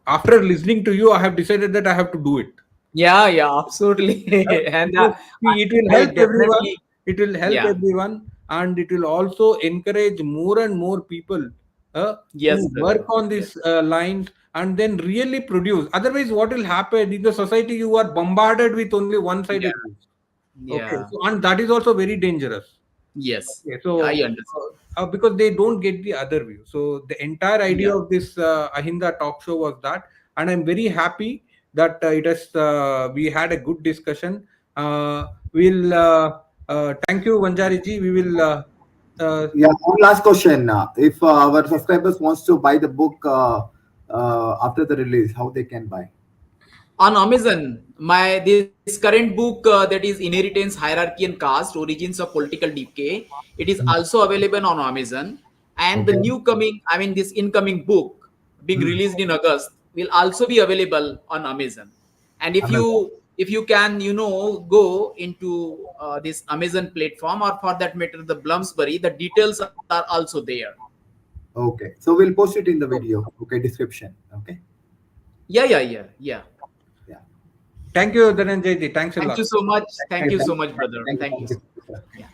after listening to you, I have decided that I have to do it. yeah, absolutely, and Because see, it will I help everyone. definitely, It will help yeah, everyone, and it will also encourage more and more people yes, to brother, work on these yes, lines and then really produce. Otherwise, what will happen in the society? You are bombarded with only yeah, one-sided news. Okay, yeah, so and that is also very dangerous. yes, Okay, I so understand, because they don't get the other view. So the entire idea yeah. of this Ahinda talk show was that, and I'm very happy that it has. We had a good discussion. We'll thank you, Wanjari ji. We will. Uh, Yeah, one last question. If our subscribers wants to buy the book after the release, how they can buy? On Amazon, my this current book that is Inheritance, Hierarchy and Caste: Origins of Political Decay. It is also available on Amazon, and the Okay. new coming, I mean, this incoming book being Hmm. released in August will also be available on Amazon. And Amazon. if you can, go into this Amazon platform, or for that matter, the Bloomsbury, the details are also there. Okay. So we'll post it in the video. Okay, description. Okay. Yeah. Yeah. thank you, Dhananjay ji. Thanks a Thank lot. you so much. Thank Thank you. you so much, brother. Thank you. Thank you. Thank you. Yeah.